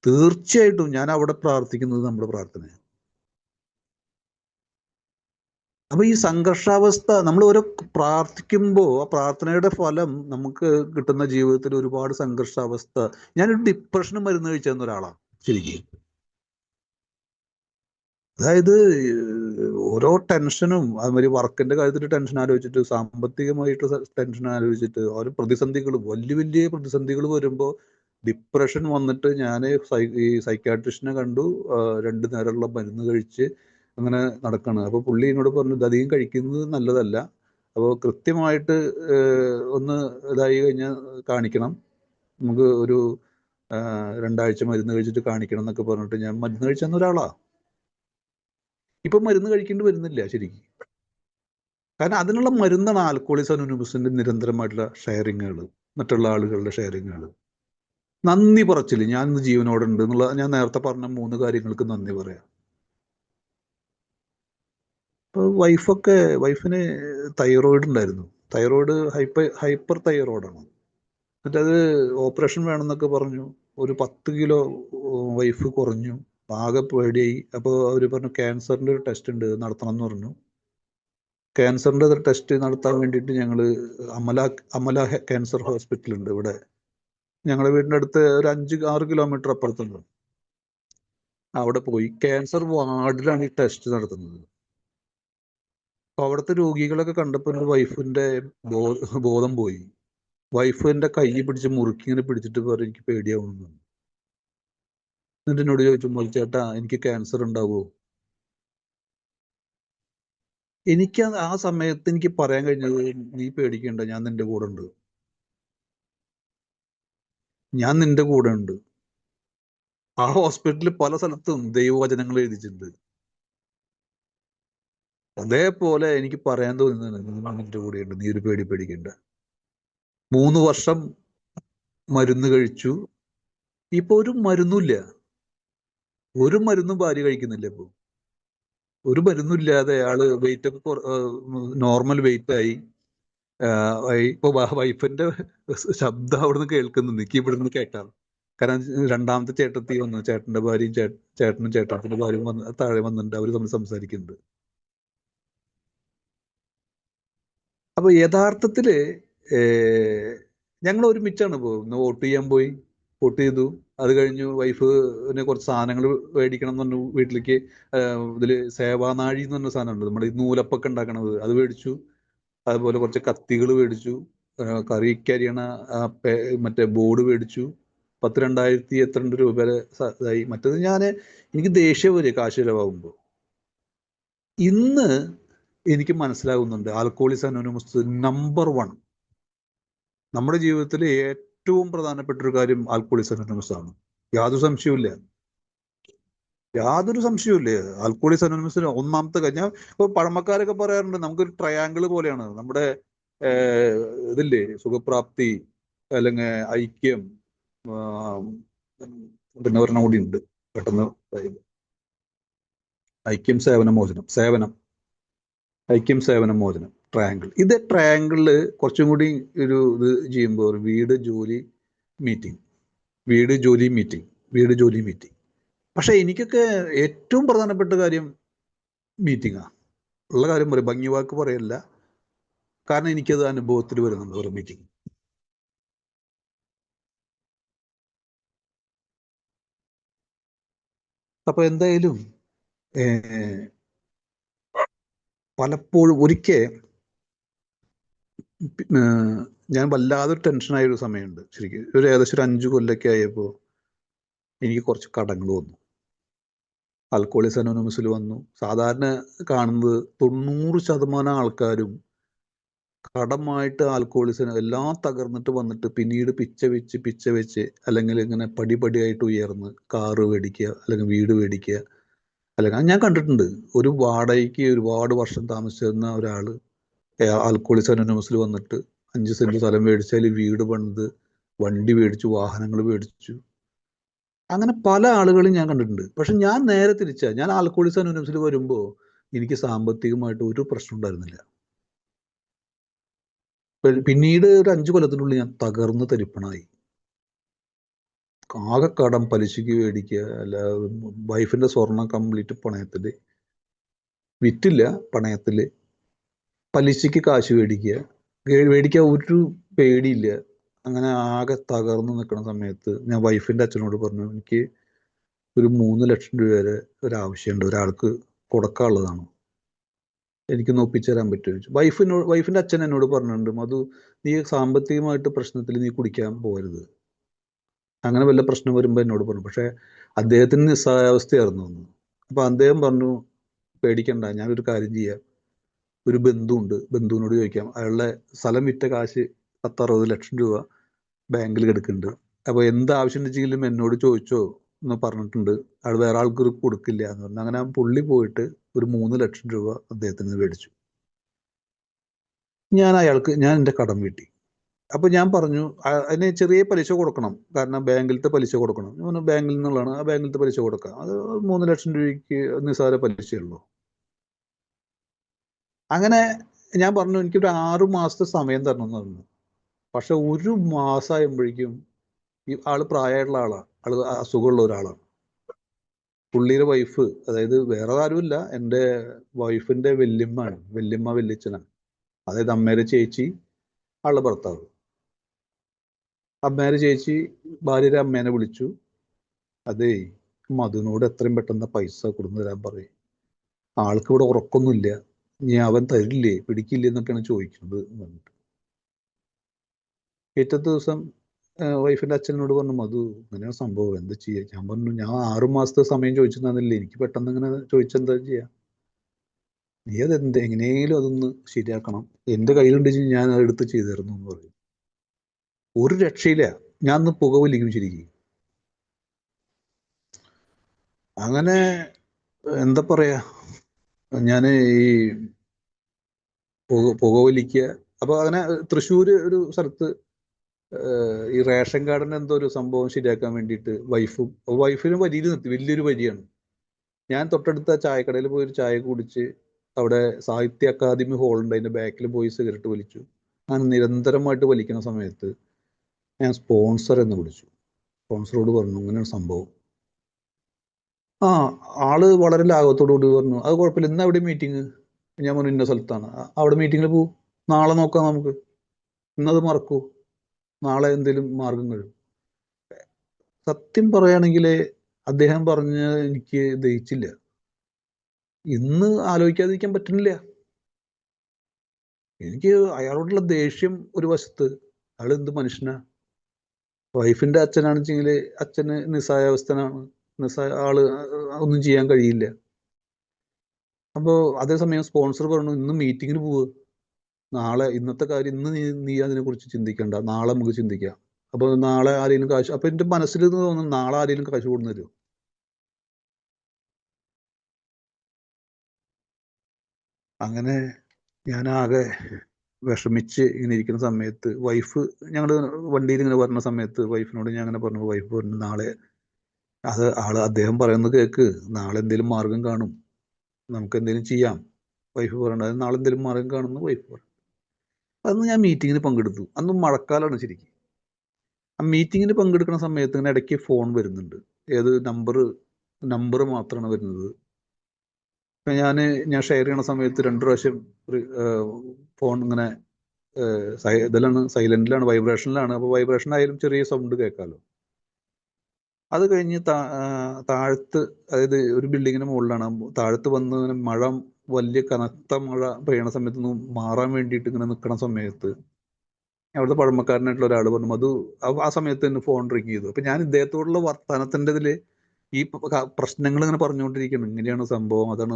തീർച്ചയായിട്ടും ഞാൻ അവിടെ പ്രാർത്ഥിക്കുന്നത് നമ്മുടെ പ്രാർത്ഥന. അപ്പൊ ഈ സംഘർഷാവസ്ഥ നമ്മൾ ഓരോ പ്രാർത്ഥിക്കുമ്പോൾ ആ പ്രാർത്ഥനയുടെ ഫലം നമുക്ക് കിട്ടുന്ന ജീവിതത്തിൽ ഒരുപാട് സംഘർഷാവസ്ഥ. ഞാനൊരു ഡിപ്രഷന് മരുന്ന് കഴിച്ചെന്ന ഒരാളാണ് ശരിക്കും. അതായത് ഓരോ ടെൻഷനും, അതുമാതിരി വർക്കിന്റെ കാര്യത്തിൽ ടെൻഷൻ ആലോചിച്ചിട്ട്, സാമ്പത്തികമായിട്ട് ടെൻഷൻ ആലോചിച്ചിട്ട്, ഓരോ പ്രതിസന്ധികൾ, വലിയ വലിയ പ്രതിസന്ധികൾ വരുമ്പോൾ ഡിപ്രഷൻ വന്നിട്ട് ഞാൻ ഈ സൈക്കാട്രിസ്റ്റിനെ കണ്ടു. 2 നേരമുള്ള മരുന്ന് കഴിച്ച് അങ്ങനെ നടക്കണം. അപ്പോൾ പുള്ളി എന്നോട് പറഞ്ഞു, ഇത് അധികം കഴിക്കുന്നത് നല്ലതല്ല, അപ്പോൾ കൃത്യമായിട്ട് ഒന്ന് ഇതായി കഴിഞ്ഞാൽ കാണിക്കണം, നമുക്ക് ഒരു 2 ആഴ്ച മരുന്ന് കഴിച്ചിട്ട് കാണിക്കണം എന്നൊക്കെ പറഞ്ഞിട്ട് ഞാൻ മരുന്ന് കഴിച്ചെന്ന ഒരാളാണ്. ഇപ്പൊ മരുന്ന് കഴിക്കേണ്ടി വരുന്നില്ല ശരിക്കും. കാരണം അതിനുള്ള മരുന്നാണ് ആൽക്കോളിക്സ് അനോണിമസിന്റെ നിരന്തരമായിട്ടുള്ള ഷെയറിങ്ങുകൾ, മറ്റുള്ള ആളുകളുടെ ഷെയറിങ്ങുകൾ. നന്ദി പറച്ചില്, ഞാൻ ഇന്ന് ജീവനോടുണ്ട് എന്നുള്ള, ഞാൻ നേരത്തെ പറഞ്ഞ 3 കാര്യങ്ങൾക്ക് നന്ദി പറയാം. ഇപ്പൊ വൈഫിന് തൈറോയിഡ് ഉണ്ടായിരുന്നു. തൈറോയിഡ് ഹൈപ്പർ തൈറോയിഡാണ്. എന്നിട്ടത് ഓപ്പറേഷൻ വേണമെന്നൊക്കെ പറഞ്ഞു. ഒരു 10 കിലോ വൈഫ് കുറഞ്ഞു. ആകെ പേടിയായി. അപ്പോൾ അവർ പറഞ്ഞു, ക്യാൻസറിന്റെ ഒരു ടെസ്റ്റ് ഉണ്ട്, നടത്തണം എന്ന് പറഞ്ഞു. ക്യാൻസറിന്റെ ടെസ്റ്റ് നടത്താൻ വേണ്ടിയിട്ട് ഞങ്ങൾ അമല ക്യാൻസർ ഹോസ്പിറ്റൽ ഉണ്ട് ഇവിടെ ഞങ്ങളുടെ വീടിന്റെ അടുത്ത്, ഒരു 5-6 കിലോമീറ്റർ അപ്പുറത്തുണ്ട്. അവിടെ പോയി ക്യാൻസർ വാർഡിലാണ് ഈ ടെസ്റ്റ് നടത്തുന്നത്. അപ്പൊ അവിടുത്തെ രോഗികളൊക്കെ കണ്ടപ്പോൾ എൻ്റെ വൈഫിന്റെ ബോധം പോയി. വൈഫ് എൻ്റെ കൈ പിടിച്ച് മുറുക്കി ഇങ്ങനെ പിടിച്ചിട്ട് പറയും എനിക്ക് പേടിയാവുന്നു. എന്നിട്ട് എന്നോട് ചോദിച്ചു, മോൾ ചേട്ടാ എനിക്ക് ക്യാൻസർ ഉണ്ടാവുമോ? എനിക്ക് ആ സമയത്ത് എനിക്ക് പറയാൻ കഴിഞ്ഞത്, നീ പേടിക്കണ്ട, ഞാൻ നിന്റെ കൂടെ ഉണ്ട്, ഞാൻ നിന്റെ കൂടെ ഉണ്ട്. ആ ഹോസ്പിറ്റലിൽ പല സ്ഥലത്തും ദൈവവചനങ്ങൾ എഴുതിയിട്ടുണ്ട്. അതേപോലെ എനിക്ക് പറയാൻ തോന്നുന്നത്, നിന്റെ കൂടെയുണ്ട്, നീ ഒരു പേടിക്കണ്ട. 3 വർഷം മരുന്ന് കഴിച്ചു. ഇപ്പൊ ഒരു മരുന്നുമില്ല, ഒരു മരുന്നും ഭാര്യ കഴിക്കുന്നില്ല. ഇപ്പൊ ഒരു മരുന്നില്ലാതെ അയാള് വെയിറ്റ് ഒക്കെ നോർമൽ വെയിറ്റ് ആയി. ഇപ്പൊ വൈഫിന്റെ ശബ്ദം അവിടുന്ന് കേൾക്കുന്നു, എനിക്ക് ഇവിടുന്ന് കേട്ടാൽ. കാരണം രണ്ടാമത്തെ ചേട്ടത്തി വന്നു, ചേട്ടന്റെ ഭാര്യയും ചേട്ടനും ചേട്ടത്തിന്റെ ഭാര്യയും വന്ന് താഴെ വന്നിട്ടുണ്ട്, അവര് തമ്മിൽ സംസാരിക്കുന്നുണ്ട്. അപ്പൊ യഥാർത്ഥത്തില് ഞങ്ങൾ ഒരുമിച്ചാണ് പോകുന്നത്. വോട്ട് ചെയ്യാൻ പോയി, വോട്ട് ചെയ്തു. അത് കഴിഞ്ഞു വൈഫിന് കുറച്ച് സാധനങ്ങൾ മേടിക്കണം എന്ന് പറഞ്ഞു. വീട്ടിലേക്ക് ഇതില് സേവാനാഴി എന്ന് പറഞ്ഞ സാധനം ഉണ്ട്, നമ്മുടെ ഈ നൂലപ്പൊക്കെ ഉണ്ടാക്കണത്, അത് മേടിച്ചു. അതുപോലെ കുറച്ച് കത്തികൾ മേടിച്ചു. കറിക്കരിയണ മറ്റേ ബോർഡ് മേടിച്ചു. 2000 എത്ര രൂപ ഇതായി. മറ്റത് എനിക്ക് ദേഷ്യം വരും കാശ് ചിലവാകുമ്പോൾ. ഇന്ന് എനിക്ക് മനസ്സിലാകുന്നുണ്ട്, ആൽക്കഹോളിക്സ് അനോണിമസ് നമ്പർ 1 നമ്മുടെ ജീവിതത്തിലെ ഏറ്റവും പ്രധാനപ്പെട്ട ഒരു കാര്യം ആൽക്കഹോളിക്സ് അനോണിമസ് ആണ്. യാതൊരു സംശയവുമില്ല. ആൽക്കഹോളിക്സ് അനോണിമസ് ഒന്നാമത്തെ കാര്യം. ഇപ്പൊ പഴമക്കാരൊക്കെ പറയാറുണ്ട്, നമുക്കൊരു ട്രയാങ്കിൾ പോലെയാണ് നമ്മുടെ ഇതില്ലേ, സുഖപ്രാപ്തി, അല്ലെങ്കിൽ ഐക്യം, പിന്നെ ഒരെണ്ണം കൂടി ഉണ്ട് പെട്ടെന്ന്, ഐക്യം സേവനം മോചനം, ട്രയാങ്കിൾ. ഇത് ട്രയാങ്കിളില് കുറച്ചും കൂടി ഒരു ഇത് ചെയ്യുമ്പോൾ വീട് ജോലി മീറ്റിംഗ്. പക്ഷെ എനിക്കൊക്കെ ഏറ്റവും പ്രധാനപ്പെട്ട കാര്യം മീറ്റിംഗാ. ഉള്ള കാര്യം പറയും, ഭംഗി വാക്ക് പറയല്ല, കാരണം എനിക്കത് അനുഭവത്തിൽ വരുന്നുണ്ട് ഒരു മീറ്റിംഗ്. അപ്പൊ എന്തായാലും പലപ്പോഴും ഞാൻ വല്ലാതൊരു ടെൻഷനായ ഒരു സമയമുണ്ട് ശരിക്കും. ഏകദേശം ഒരു 5 കൊല്ലമൊക്കെ ആയപ്പോൾ എനിക്ക് കുറച്ച് കടങ്ങൾ വന്നു. ആൽക്കഹോളിക്സ് അനോണിമസിൽ വന്നു. സാധാരണ കാണുന്നത് 90% ആൾക്കാരും കടമായിട്ട് ആൽക്കഹോളിക്സിന് എല്ലാം തകർന്നിട്ട് വന്നിട്ട് പിന്നീട് പിച്ച വെച്ച് അല്ലെങ്കിൽ ഇങ്ങനെ പടിപടിയായിട്ട് ഉയർന്ന് കാറ് മേടിക്കുക, അല്ലെങ്കിൽ വീട് മേടിക്കുക. അല്ലെങ്കിൽ ഞാൻ കണ്ടിട്ടുണ്ട്, ഒരു വാടകയ്ക്ക് ഒരുപാട് വർഷം താമസിച്ചിരുന്ന ഒരാള് ആൽക്കഹോളിക്സ് അനോണിമസിൽ വന്നിട്ട് 5 സെന്റ് സ്ഥലം മേടിച്ചാൽ വീട് പണിത്, വണ്ടി മേടിച്ചു, വാഹനങ്ങൾ മേടിച്ചു. അങ്ങനെ പല ആളുകളും ഞാൻ കണ്ടിട്ടുണ്ട്. പക്ഷെ ഞാൻ നേരെ തിരിച്ചാ. ഞാൻ ആൽക്കഹോളിക്സ് അനോണിമസിൽ വരുമ്പോൾ എനിക്ക് സാമ്പത്തികമായിട്ട് ഒരു പ്രശ്നം ഉണ്ടായിരുന്നില്ല. പിന്നീട് ഒരു 5 കൊല്ലത്തിനുള്ളിൽ ഞാൻ തകർന്ന് തരിപ്പണായി. ആകെ കടം, പലിശയ്ക്ക് മേടിക്കുക, അല്ല വൈഫിന്റെ സ്വർണം കംപ്ലീറ്റ് പണയത്തില്, വിറ്റില്ല, പണയത്തില്, പലിശയ്ക്ക് കാശ് മേടിക്കുക, ഒരു പേടിയില്ല. അങ്ങനെ ആകെ തകർന്ന് നിൽക്കുന്ന സമയത്ത് ഞാൻ വൈഫിന്റെ അച്ഛനോട് പറഞ്ഞു, എനിക്ക് ഒരു 3 ലക്ഷം രൂപ വരെ ഒരാവശ്യമുണ്ട്, ഒരാൾക്ക് കൊടുക്കാനുള്ളതാണ്, എനിക്കൊന്ന് ഒപ്പിച്ചു തരാൻ പറ്റുമോ ചോദിച്ചു. വൈഫിന്റെ അച്ഛൻ എന്നോട് പറഞ്ഞിട്ടുണ്ട്, മധു, നീ സാമ്പത്തികമായിട്ട് പ്രശ്നത്തിൽ നീ കുടിക്കാൻ പോകരുത്, അങ്ങനെ വല്ല പ്രശ്നം വരുമ്പോൾ എന്നോട് പറഞ്ഞു. പക്ഷെ അദ്ദേഹത്തിന് നിസ്സഹായാവസ്ഥയായിരുന്നു അന്ന്. അപ്പൊ അദ്ദേഹം പറഞ്ഞു, പേടിക്കണ്ട, ഞാനൊരു കാര്യം ചെയ്യാം, ഒരു ബന്ധുവുണ്ട്, ബന്ധുവിനോട് ചോദിക്കാം, അയാളുടെ സ്ഥലം വിറ്റ കാശ് 10-60 ലക്ഷം രൂപ ബാങ്കിൽ കിടക്കുന്നുണ്ട്, അപ്പൊ എന്ത് ആവശ്യം വെച്ചെങ്കിലും എന്നോട് ചോദിച്ചോ എന്ന് പറഞ്ഞിട്ടുണ്ട്, അയാൾ വേറെ ആൾക്ക് കൊടുക്കില്ല എന്ന് പറഞ്ഞു. അങ്ങനെ പുള്ളി പോയിട്ട് ഒരു 3 ലക്ഷം രൂപ അദ്ദേഹത്തിന് മേടിച്ചു. ഞാൻ എൻ്റെ കടം വീട്ടി. അപ്പൊ ഞാൻ പറഞ്ഞു, അതിന് ചെറിയ പലിശ കൊടുക്കണം, കാരണം ബാങ്കിലത്തെ പലിശ കൊടുക്കണം. ബാങ്കിൽ നിന്നുള്ളതാണ്, ആ ബാങ്കിലത്തെ പലിശ കൊടുക്കാം, അത് 3 ലക്ഷം രൂപയ്ക്ക് നിസ്സാര പലിശയുള്ളൂ. അങ്ങനെ ഞാൻ പറഞ്ഞു, എനിക്കൊരു 6 മാസത്തെ സമയം തരണം എന്ന് പറഞ്ഞു. പക്ഷെ ഒരു മാസമാകുമ്പോഴേക്കും ഈ ആള് പ്രായമായിട്ടുള്ള ആളാണ്, ആള് അസുഖമുള്ള ഒരാളാണ്. പുള്ളിയുടെ വൈഫ്, അതായത് വേറെ ആരുമില്ല, എൻ്റെ വൈഫിന്റെ വല്യച്ഛനാണ്, അതായത് അമ്മേരെ ചേച്ചി, ആളുടെ ഭർത്താവ്. അമ്മേരെ ചേച്ചി ഭാര്യയുടെ അമ്മേനെ വിളിച്ചു, അതേ മധുവിനോട് എത്രയും പെട്ടെന്ന് പൈസ കൊടുന്നു തരാൻ പറയും, ആൾക്ക് ഇവിടെ ഉറക്കൊന്നുമില്ല, ഇനി അവൻ തരില്ലേ പിടിക്കില്ലേ എന്നൊക്കെയാണ് ചോദിക്കുന്നത്. പിറ്റത്തെ ദിവസം വൈഫിൻ്റെ അച്ഛനോട് പറഞ്ഞു, മധു ഇങ്ങനെയാണ് സംഭവം, എന്താ ചെയ്യുക? ഞാൻ പറഞ്ഞു, ഞാൻ 6 മാസത്തെ സമയം ചോദിച്ചു തന്നില്ലേ, എനിക്ക് പെട്ടെന്ന് ഇങ്ങനെ ചോദിച്ചെന്താ ചെയ്യുക? നീ എങ്ങനെയും അതൊന്ന് ശരിയാക്കണം, എൻ്റെ കയ്യിലുണ്ടെങ്കിൽ ഞാൻ അതെടുത്ത് ചെയ്തു തരുന്നു എന്ന് പറയും. ഒരു രക്ഷയില്ല, ഞാൻ ഒന്ന് പുകവലിക്കും ശരിക്കും. അങ്ങനെ എന്താ പറയാ, ഞാൻ ഈ പുകവലിക്കുക. അപ്പൊ അങ്ങനെ തൃശ്ശൂര് ഒരു സ്ഥലത്ത് ഈ റേഷൻ കാർഡിന് എന്തോ ഒരു സംഭവം ശരിയാക്കാൻ വേണ്ടിയിട്ട് വൈഫിന് വരിയിൽ നിർത്തി, വലിയൊരു വരിയാണ്. ഞാൻ തൊട്ടടുത്ത ചായക്കടയിൽ പോയി ഒരു ചായ കുടിച്ച്, അവിടെ സാഹിത്യ അക്കാദമി ഹോളുണ്ട്, അതിന്റെ ബാക്കിൽ പോയി സിഗരറ്റ് വലിച്ചു. ഞാൻ നിരന്തരമായിട്ട് വലിക്കുന്ന സമയത്ത് ഞാൻ സ്പോൺസർ എന്ന് വിളിച്ചു. സ്പോൺസറോട് പറഞ്ഞു ഇങ്ങനെയാണ് സംഭവം. ആള് വളരെ ലാഘവത്തോടു കൂടി പറഞ്ഞു, അത് കുഴപ്പമില്ല, ഇന്ന് എവിടെ മീറ്റിംഗ്? ഞാൻ പറഞ്ഞു ഇന്ന സ്ഥലത്താണ്. അവിടെ മീറ്റിങ്ങിൽ പോകും, നാളെ നോക്കാം നമുക്ക്, ഇന്നത് മറക്കൂ, നാളെ എന്തെങ്കിലും മാർഗം കഴിയും. സത്യം പറയുകയാണെങ്കിൽ അദ്ദേഹം പറഞ്ഞ് എനിക്ക് ദഹിച്ചില്ല. ഇന്ന് ആലോചിക്കാതിരിക്കാൻ പറ്റുന്നില്ല. എനിക്ക് അയാളോടുള്ള ദേഷ്യം ഒരു വശത്ത്, അയാൾ എന്ത് മനുഷ്യനാ. വൈഫിന്റെ അച്ഛനാണെച്ചെങ്കിൽ അച്ഛന് നിസ്സഹായാവസ്ഥനാണ്, ആള് ഒന്നും ചെയ്യാൻ കഴിയില്ല. അപ്പോൾ അതേസമയം സ്പോൺസർ പറഞ്ഞു ഇന്ന് മീറ്റിങ്ങിന് പോവുക, നാളെ ഇന്നത്തെ കാര്യം ഇന്ന് നീ അതിനെ കുറിച്ച് ചിന്തിക്കണ്ട, നാളെ നമുക്ക് ചിന്തിക്കാം. അപ്പൊ നാളെ ആരെങ്കിലും കാശ്, അപ്പൊ എന്റെ മനസ്സിൽ നിന്ന് തോന്നുന്നു നാളെ ആരെങ്കിലും കാശ് കൊണ്ടു തരുമോ? അങ്ങനെ ഞാൻ ആകെ വിഷമിച്ച് ഇങ്ങനെ ഇരിക്കുന്ന സമയത്ത് വൈഫ്, ഞങ്ങൾ വണ്ടിയിൽ ഇങ്ങനെ വരുന്ന സമയത്ത് വൈഫിനോട് ഞാൻ അങ്ങനെ പറഞ്ഞു. വൈഫ് പറഞ്ഞു നാളെ അദ്ദേഹം പറയുന്നത് കേക്ക്, നാളെ എന്തെങ്കിലും മാർഗം കാണും, നമുക്ക് എന്തെങ്കിലും ചെയ്യാം. വൈഫ് പറയണത് നാളെ എന്തെങ്കിലും മാർഗം കാണുമെന്ന് വൈഫ് പറഞ്ഞു. അന്ന് ഞാൻ മീറ്റിങ്ങിന് പങ്കെടുത്തു. അന്ന് മഴക്കാലമാണ് ശരിക്കും. ആ മീറ്റിങ്ങിന് പങ്കെടുക്കുന്ന സമയത്ത് ഇങ്ങനെ ഇടയ്ക്ക് ഫോൺ വരുന്നുണ്ട്. ഏത് നമ്പർ മാത്രമാണ് വരുന്നത്. ഞാൻ ഷെയർ ചെയ്യണ സമയത്ത് 2 പ്രാവശ്യം ഫോൺ ഇങ്ങനെ ഇതിലാണ്, സൈലന്റിലാണ്, വൈബ്രേഷനിലാണ്. അപ്പോൾ വൈബ്രേഷൻ ആയാലും ചെറിയ സൗണ്ട് കേൾക്കാമല്ലോ. അത് കഴിഞ്ഞ് താഴത്ത്, അതായത് ഒരു ബിൽഡിങ്ങിന് മുകളിലാണ്, താഴത്ത് വന്ന് മഴ, വലിയ കനത്ത മഴ പെയ്യണ സമയത്ത് മാറാൻ വേണ്ടിയിട്ട് ഇങ്ങനെ നിൽക്കണ സമയത്ത് അവിടുത്തെ പഴമക്കാരനായിട്ടുള്ള ഒരാൾ പറഞ്ഞു, അത് ആ സമയത്ത് തന്നെ ഫോൺ റിങ് ചെയ്തു. അപ്പൊ ഞാൻ ഇദ്ദേഹത്തോടുള്ള വർത്തമാനത്തിന്റെ ഇതില് ഈ പ്രശ്നങ്ങൾ ഇങ്ങനെ പറഞ്ഞുകൊണ്ടിരിക്കണം, ഇങ്ങനെയാണ് സംഭവം, അതാണ്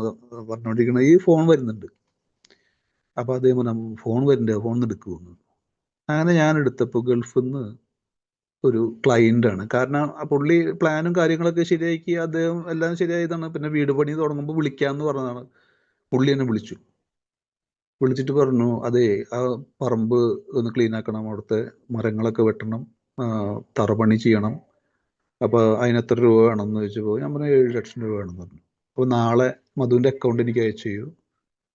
പറഞ്ഞുകൊണ്ടിരിക്കുന്നത്, ഈ ഫോൺ വരുന്നുണ്ട്. അപ്പൊ അദ്ദേഹം പറഞ്ഞു ഫോൺ വരുന്നുണ്ട്, ഫോൺ എടുക്കുമെന്ന്. അങ്ങനെ ഞാൻ എടുത്തപ്പോൾ ഗൾഫിൽ നിന്ന് ഒരു ക്ലയന്റ് ആണ്. കാരണം പുള്ളി പ്ലാനും കാര്യങ്ങളൊക്കെ ശരിയാക്കി, അദ്ദേഹം എല്ലാം ശരിയായതാണ്. പിന്നെ വീട് പണി തുടങ്ങുമ്പോൾ വിളിക്കാന്ന് പറഞ്ഞതാണ്. പുള്ളി എന്നെ വിളിച്ചിട്ട് പറഞ്ഞു, അതെ ആ പറമ്പ് ഒന്ന് ക്ലീൻ ആക്കണം, അവിടുത്തെ മരങ്ങളൊക്കെ വെട്ടണം, തറപണി ചെയ്യണം, അപ്പൊ അതിന് എത്ര രൂപ വേണമെന്ന് ചോദിച്ചപ്പോൾ ഞാൻ പറഞ്ഞു 7 ലക്ഷം രൂപ വേണമെന്ന് പറഞ്ഞു. അപ്പോൾ നാളെ മധുവിന്റെ അക്കൗണ്ട് എനിക്ക് അയച്ചു തരൂ,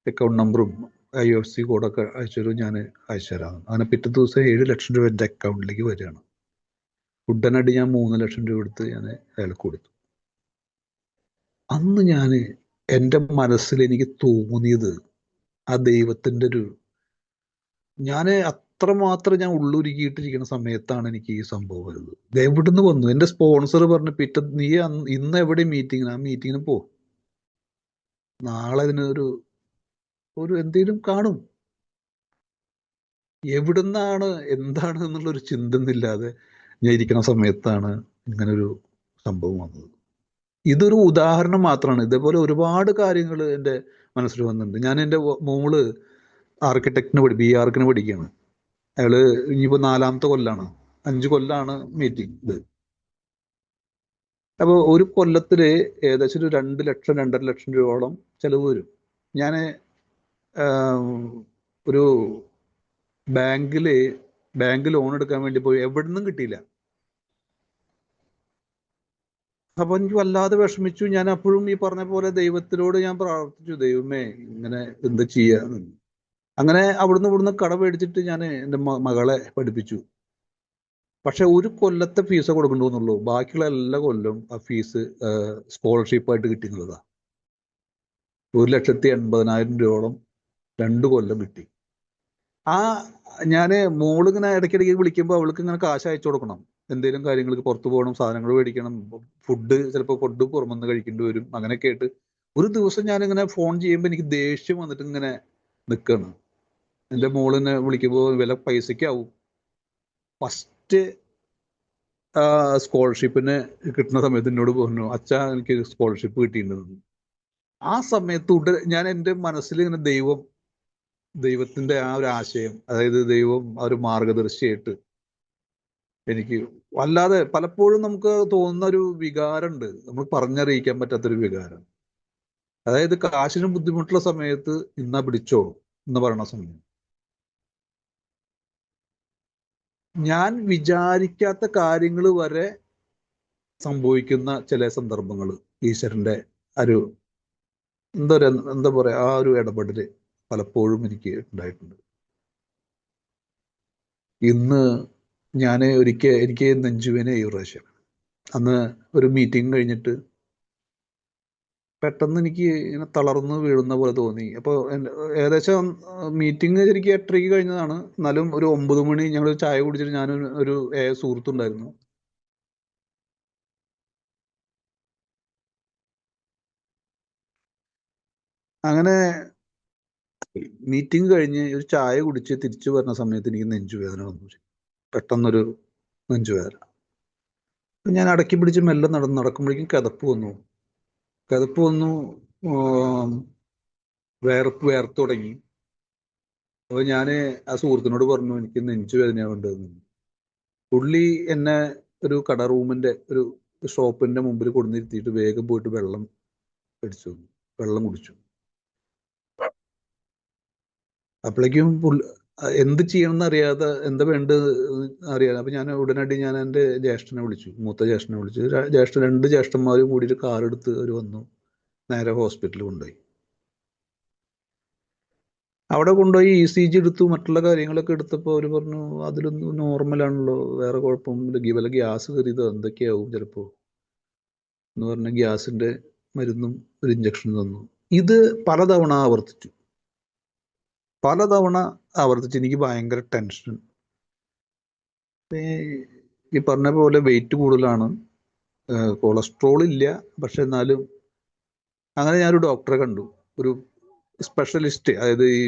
അക്കൗണ്ട് നമ്പറും IFSC കോഡൊക്കെ അയച്ചു തരൂ, ഞാൻ അയച്ചു തരാം. അങ്ങനെ പിറ്റേ ദിവസം 7 ലക്ഷം രൂപ എൻ്റെ അക്കൗണ്ടിലേക്ക് വരികയാണ്. ഉടനടി ഞാൻ 3 ലക്ഷം രൂപ എടുത്ത് ഞാൻ അയാൾക്ക് കൊടുത്തു. അന്ന് എൻ്റെ മനസ്സിൽ എനിക്ക് തോന്നിയത് ആ ദൈവത്തിന്റെ ഞാൻ അത്രമാത്രം ഞാൻ ഉള്ളുരുക്കിയിട്ടിരിക്കുന്ന സമയത്താണ് എനിക്ക് ഈ സംഭവം വരുന്നത്. ഇത് എവിടുന്ന് വന്നു? എൻ്റെ സ്പോൺസർ പറഞ്ഞു, നീ ഇന്ന് എവിടെ മീറ്റിങ്ങിന്, ആ മീറ്റിങ്ങിന് പോ, നാളെ ഇതിനൊരു എന്തെങ്കിലും കാണും. എവിടുന്നാണ് എന്താണ് എന്നുള്ളൊരു ചിന്തന്നില്ലാതെ ഞാൻ ഇരിക്കുന്ന സമയത്താണ് ഇങ്ങനൊരു സംഭവം വന്നത്. ഇതൊരു ഉദാഹരണം മാത്രമാണ്. ഇതേപോലെ ഒരുപാട് കാര്യങ്ങൾ എൻ്റെ മനസ്സിൽ വന്നിട്ടുണ്ട്. ഞാൻ എൻ്റെ മോള് BArchന് പഠിക്കുകയാണ്. അയാള് ഇനിയിപ്പോ 4ാമത്തെ കൊല്ലാണ്, 5 കൊല്ലാണ് മീറ്റിംഗ് ഇത്. അപ്പൊ ഒരു കൊല്ലത്തില് ഏകദേശം ഒരു 2 ലക്ഷം 2.5 ലക്ഷം രൂപയോളം ചെലവ് വരും. ഞാൻ ഒരു ബാങ്ക് ലോൺ എടുക്കാൻ വേണ്ടി പോയി, എവിടുന്നും കിട്ടിയില്ല. അപ്പൊ എനിക്ക് വല്ലാതെ വിഷമിച്ചു. ഞാൻ അപ്പോഴും ഈ പറഞ്ഞ പോലെ ദൈവത്തിനോട് ഞാൻ പ്രാർത്ഥിച്ചു, ദൈവമേ ഇങ്ങനെ എന്താ ചെയ്യാന്ന്. അങ്ങനെ ഇവിടുന്ന് കട മേടിച്ചിട്ട് ഞാൻ എൻ്റെ മകളെ പഠിപ്പിച്ചു. പക്ഷെ ഒരു കൊല്ലത്തെ ഫീസ് കൊടുക്കണ്ടെന്നുള്ളൂ, ബാക്കിയുള്ള എല്ലാ കൊല്ലം ആ ഫീസ് സ്കോളർഷിപ്പായിട്ട് കിട്ടിയെന്നുള്ളതാ. 1,80,000 രൂപയോളം 2 കൊല്ലം കിട്ടി. ഞാൻ മോളിങ്ങനെ ഇടയ്ക്കിടയ്ക്ക് വിളിക്കുമ്പോൾ അവൾക്ക് ഇങ്ങനെ കാശ് അയച്ചു കൊടുക്കണം, എന്തെങ്കിലും കാര്യങ്ങൾക്ക് പുറത്തു പോകണം, സാധനങ്ങൾ മേടിക്കണം, ചിലപ്പോൾ ഫുഡ് പുറമെന്ന് കഴിക്കേണ്ടി വരും. അങ്ങനെയൊക്കെ ആയിട്ട് ഒരു ദിവസം ഞാനിങ്ങനെ ഫോൺ ചെയ്യുമ്പോൾ എനിക്ക് ദേഷ്യം വന്നിട്ട് ഇങ്ങനെ നിൽക്കണം. എൻ്റെ മോളിനെ വിളിക്കുമ്പോൾ വില പൈസയ്ക്കാവും. ഫസ്റ്റ് സ്കോളർഷിപ്പിന് കിട്ടുന്ന സമയത്ത് എന്നോട് പറഞ്ഞു, അച്ഛാ എനിക്ക് സ്കോളർഷിപ്പ് കിട്ടിയിട്ടുണ്ടെന്ന്. ആ സമയത്ത് ഞാൻ എൻ്റെ മനസ്സിൽ ഇങ്ങനെ ദൈവത്തിന്റെ ആ ഒരു ആശയം, അതായത് ദൈവം ആ ഒരു മാർഗദർശിയായിട്ട് എനിക്ക് വല്ലാതെ പലപ്പോഴും നമുക്ക് തോന്നുന്ന ഒരു വികാരമുണ്ട്, നമ്മൾ പറഞ്ഞറിയിക്കാൻ പറ്റാത്തൊരു വികാരം. അതായത് കാശിന് ബുദ്ധിമുട്ടുള്ള സമയത്ത് ഇന്നാ പിടിച്ചോ എന്ന് പറയുന്ന സമയം, ഞാൻ വിചാരിക്കാത്ത കാര്യങ്ങൾ വരെ സംഭവിക്കുന്ന ചില സന്ദർഭങ്ങൾ ഈശ്വരന്റെ ഒരു എന്താ പറയാ ആ ഒരു ഇടപെടല് പലപ്പോഴും എനിക്ക് ഉണ്ടായിട്ടുണ്ട്. ഇന്ന് ഞാൻ എനിക്ക് നെഞ്ചുവേന ഈ പ്രാവശ്യം അന്ന് ഒരു മീറ്റിംഗ് കഴിഞ്ഞിട്ട് പെട്ടെന്ന് എനിക്ക് ഇങ്ങനെ തളർന്ന് വീഴുന്ന പോലെ തോന്നി. അപ്പോൾ ഏകദേശം മീറ്റിംഗ് ശരിക്കും 8:30 കഴിഞ്ഞതാണ്. എന്നാലും ഒരു 9 മണി ഞങ്ങൾ ചായ കുടിച്ചിട്ട് ഞാനൊരു ഒരു സുഹൃത്തുണ്ടായിരുന്നു. അങ്ങനെ മീറ്റിംഗ് കഴിഞ്ഞ് ഒരു ചായ കുടിച്ച് തിരിച്ചു വരുന്ന സമയത്ത് എനിക്ക് നെഞ്ചുവേദന വന്നു. പെട്ടെന്നൊരു നെഞ്ചുവേദന. ഞാൻ അടക്കി പിടിച്ച് മെല്ലെ നടക്കുമ്പോഴേക്കും കിതപ്പ് വന്നു. വേർത്ത് തുടങ്ങി. അപ്പോൾ ഞാൻ ആ സുഹൃത്തിനോട് പറഞ്ഞു, എനിക്ക് നെഞ്ചുവേദനയാവേണ്ടതെന്ന്. പുള്ളി എന്നെ ഒരു കട റൂമിന്റെ ഒരു ഷോപ്പിന്റെ മുമ്പിൽ കൊണ്ടുവന്നിരുത്തിയിട്ട് വേഗം പോയിട്ട് വെള്ളം കുടിച്ചു. അപ്പോഴേക്കും എന്ത് ചെയ്യണമെന്ന് അറിയാതെ, എന്താ വേണ്ടത് അറിയാതെ, അപ്പൊ ഞാൻ ഉടനടി എൻ്റെ ജ്യേഷ്ഠനെ വിളിച്ചു, മൂത്ത ജ്യേഷ്ഠനെ വിളിച്ചു. രണ്ട് ജ്യേഷ്ഠന്മാരും കൂടിയിട്ട് കാർ എടുത്ത് അവർ വന്നു, നേരെ ഹോസ്പിറ്റലിൽ കൊണ്ടുപോയി. അവിടെ കൊണ്ടുപോയി ECG എടുത്തു, മറ്റുള്ള കാര്യങ്ങളൊക്കെ എടുത്തപ്പോൾ അവർ പറഞ്ഞു അതിലൊന്നും നോർമലാണല്ലോ, വേറെ കുഴപ്പമൊന്നുമില്ല, വല്ല ഗ്യാസ് കയറിയതോ എന്തൊക്കെയാവും ചിലപ്പോൾ എന്ന് പറഞ്ഞ ഗ്യാസിന്റെ മരുന്നും ഒരു ഇഞ്ചക്ഷൻ തന്നു. ഇത് പലതവണ ആവർത്തിച്ച് എനിക്ക് ഭയങ്കര ടെൻഷൻ. ഈ പറഞ്ഞ പോലെ വെയിറ്റ് കൂടുതലാണ്, കൊളസ്ട്രോൾ ഇല്ല, പക്ഷെ എന്നാലും. അങ്ങനെ ഞാനൊരു ഡോക്ടറെ കണ്ടു, ഒരു സ്പെഷ്യലിസ്റ്റ്. അതായത് ഈ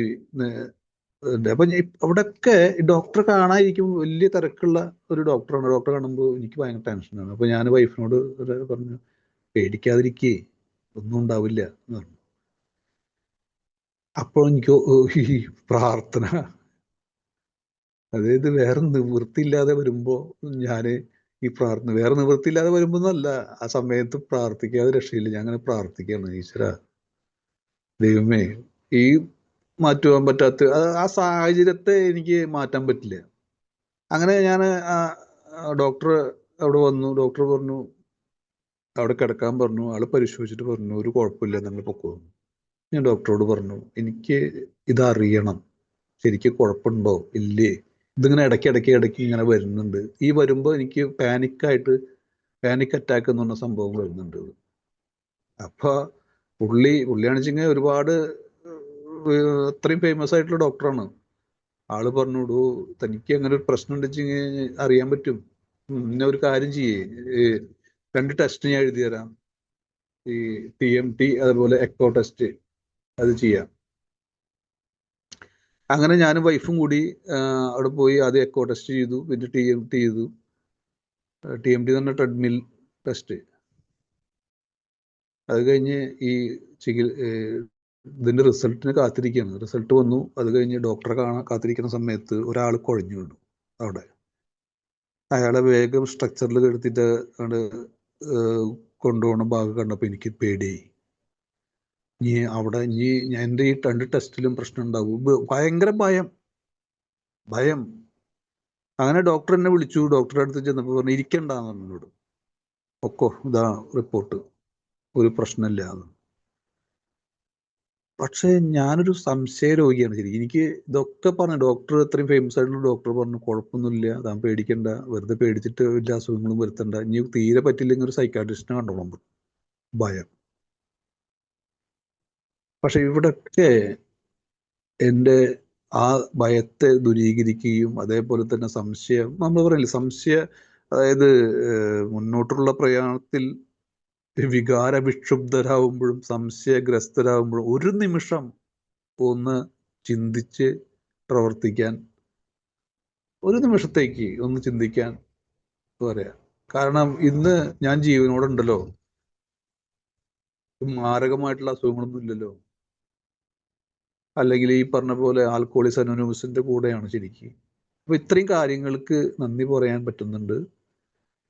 അപ്പൊ അവിടെയൊക്കെ ഡോക്ടറെ കാണാതിരിക്കുമ്പോൾ വലിയ തിരക്കുള്ള ഒരു ഡോക്ടറാണ്. ഡോക്ടറെ കാണുമ്പോൾ എനിക്ക് ഭയങ്കര ടെൻഷനാണ്. അപ്പൊ ഞാൻ വൈഫിനോട് പറഞ്ഞു, പേടിക്കാതിരിക്കേ, ഒന്നും ഉണ്ടാവില്ല എന്ന് പറഞ്ഞു. അപ്പോൾ എനിക്ക് ഈ പ്രാർത്ഥന, അതായത് വേറെ നിവൃത്തിയില്ലാതെ വരുമ്പോ ഞാന് ഈ പ്രാർത്ഥന, വേറെ നിവൃത്തിയില്ലാതെ വരുമ്പോന്നല്ല, ആ സമയത്ത് പ്രാർത്ഥിക്കാതെ രക്ഷയില്ല. ഞാൻ അങ്ങനെ പ്രാർത്ഥിക്കുകയാണ്, ഈശ്വര ദൈവമേ, ഈ മാറ്റുവാൻ പറ്റാത്ത ആ സാഹചര്യത്തെ എനിക്ക് മാറ്റാൻ പറ്റില്ല. അങ്ങനെ ഞാൻ ഡോക്ടർ അവിടെ വന്നു. ഡോക്ടർ പറഞ്ഞു, അവിടെ കിടക്കാൻ പറഞ്ഞു. ആള് പരിശോധിച്ചിട്ട് പറഞ്ഞു, ഒരു കുഴപ്പമില്ല, നിങ്ങൾ പൊക്കോ. ഞാൻ ഡോക്ടറോട് പറഞ്ഞു, എനിക്ക് ഇതറിയണം, ശരിക്കും കുഴപ്പമുണ്ടോ ഇല്ലേ. ഇതിങ്ങനെ ഇടയ്ക്ക് ഇങ്ങനെ വരുന്നുണ്ട്. ഈ വരുമ്പോൾ എനിക്ക് പാനിക് അറ്റാക്ക് എന്ന് പറഞ്ഞ സംഭവം വരുന്നുണ്ട്. അപ്പൊ പുള്ളിയാണെന്ന് വെച്ചെങ്കിൽ ഒരുപാട് അത്രയും ഫേമസ് ആയിട്ടുള്ള ഡോക്ടറാണ്. ആള് പറഞ്ഞോടൂ, തനിക്ക് അങ്ങനെ ഒരു പ്രശ്നം ഉണ്ടെങ്കിൽ അറിയാൻ പറ്റും. പിന്നെ ഒരു കാര്യം ചെയ്യേ, 2 ടെസ്റ്റ് ഞാൻ എഴുതി തരാം, ഈ TMT അതുപോലെ എക്കോ ടെസ്റ്റ്, അത് ചെയ്യാം. അങ്ങനെ ഞാനും വൈഫും കൂടി അവിടെ പോയി ആദ്യം എക്കോ ടെസ്റ്റ് ചെയ്തു, പിന്നെ TMT ചെയ്തു. TMT എന്ന് പറഞ്ഞ ട്രെഡ്മിൽ ടെസ്റ്റ്. അത് കഴിഞ്ഞ് ഈ ഇതിന്റെ റിസൾട്ടിന് കാത്തിരിക്കുകയാണ്. റിസൾട്ട് വന്നു. അത് കഴിഞ്ഞ് ഡോക്ടറെ കാത്തിരിക്കുന്ന സമയത്ത് ഒരാൾ കുഴഞ്ഞു വീണു അവിടെ. അയാളെ വേഗം സ്ട്രക്ചറിൽ എടുത്തിട്ട് കൊണ്ടുപോകണ ഭാഗം കണ്ടപ്പോൾ എനിക്ക് പേടിയായി. എൻ്റെ ഈ 2 ടെസ്റ്റിലും പ്രശ്നം ഉണ്ടാവും, ഭയങ്കര ഭയം. അങ്ങനെ ഡോക്ടർ എന്നെ വിളിച്ചു. ഡോക്ടറെ അടുത്ത് ചെന്നപ്പോൾ പറഞ്ഞു, ഇരിക്കണ്ടെന്ന് എന്നോട്, ഒക്കോ, ഇതാ റിപ്പോർട്ട്, ഒരു പ്രശ്നമില്ല. പക്ഷെ ഞാനൊരു സംശയ രോഗിയാണ് ശരി. എനിക്ക് ഇതൊക്കെ പറഞ്ഞു, ഡോക്ടർ അത്രയും ഫേമസ് ആയിട്ടുള്ള ഡോക്ടർ പറഞ്ഞു, കുഴപ്പമൊന്നുമില്ല, താൻ പേടിക്കണ്ട, വെറുതെ പേടിച്ചിട്ട് വലിയ അസുഖങ്ങളും വരുത്തണ്ട, ഇനി തീരെ പറ്റില്ലെങ്കിൽ ഒരു സൈക്കാട്രിസ്റ്റിനെ കണ്ടോളാം. ഭയം. പക്ഷെ ഇവിടൊക്കെ എൻ്റെ ആ ഭയത്തെ ദൂരീകരിക്കുകയും അതേപോലെ തന്നെ നമ്മൾ പറയില്ലേ, അതായത് മുന്നോട്ടുള്ള പ്രയാണത്തിൽ വികാരവിക്ഷുബ്ധരാകുമ്പോഴും സംശയഗ്രസ്തരാകുമ്പോഴും ഒരു നിമിഷം ഒന്ന് ചിന്തിച്ച് പ്രവർത്തിക്കാൻ ഒരു നിമിഷത്തേക്ക് ഒന്ന് ചിന്തിക്കാൻ പറയാ. കാരണം ഇന്ന് ഞാൻ ജീവനോടുണ്ടല്ലോ, മാരകമായിട്ടുള്ള അസുഖങ്ങളൊന്നും ഇല്ലല്ലോ. അല്ലെങ്കിൽ ഈ പറഞ്ഞ പോലെ ആൽക്കോളിസ് അനോണിമസിന്റെ കൂടെയാണ് ശരിക്കും. അപ്പൊ ഇത്രയും കാര്യങ്ങൾക്ക് നന്ദി പറയാൻ പറ്റുന്നുണ്ട്.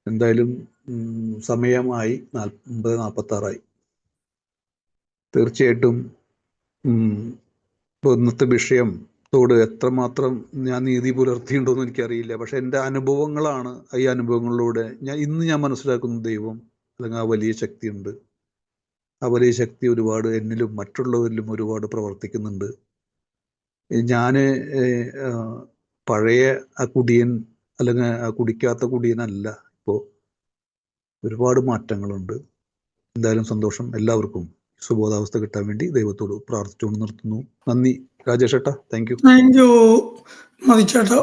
എന്തായാലും സമയമായി 9:46. തീർച്ചയായിട്ടും ഇന്നത്തെ വിഷയത്തോട് എത്രമാത്രം ഞാൻ നീതി പുലർത്തിയിട്ടുണ്ടോയെന്ന് എനിക്കറിയില്ല. പക്ഷെ എൻ്റെ അനുഭവങ്ങളാണ്. ഈ അനുഭവങ്ങളിലൂടെ ഇന്ന് ഞാൻ മനസ്സിലാക്കുന്ന ദൈവം അല്ലെങ്കിൽ ആ വലിയ ശക്തിയുണ്ട്. ആ വലിയ ശക്തി ഒരുപാട് എന്നിലും മറ്റുള്ളവരിലും ഒരുപാട് പ്രവർത്തിക്കുന്നുണ്ട്. ഞാൻ പഴയ ആ കുടിയൻ അല്ലെങ്കിൽ ആ കുടിക്കാത്ത കുടിയനല്ല. ഇപ്പോൾ ഒരുപാട് മാറ്റങ്ങളുണ്ട്. എന്തായാലും സന്തോഷം. എല്ലാവർക്കും സുബോധാവസ്ഥ കിട്ടാൻ വേണ്ടി ദൈവത്തോട് പ്രാർത്ഥിച്ചുകൊണ്ട് നിർത്തുന്നു. നന്ദി രാജേഷ് ഏട്ടാ. Thank you. Thank you മതിച്ചേട്ടാ.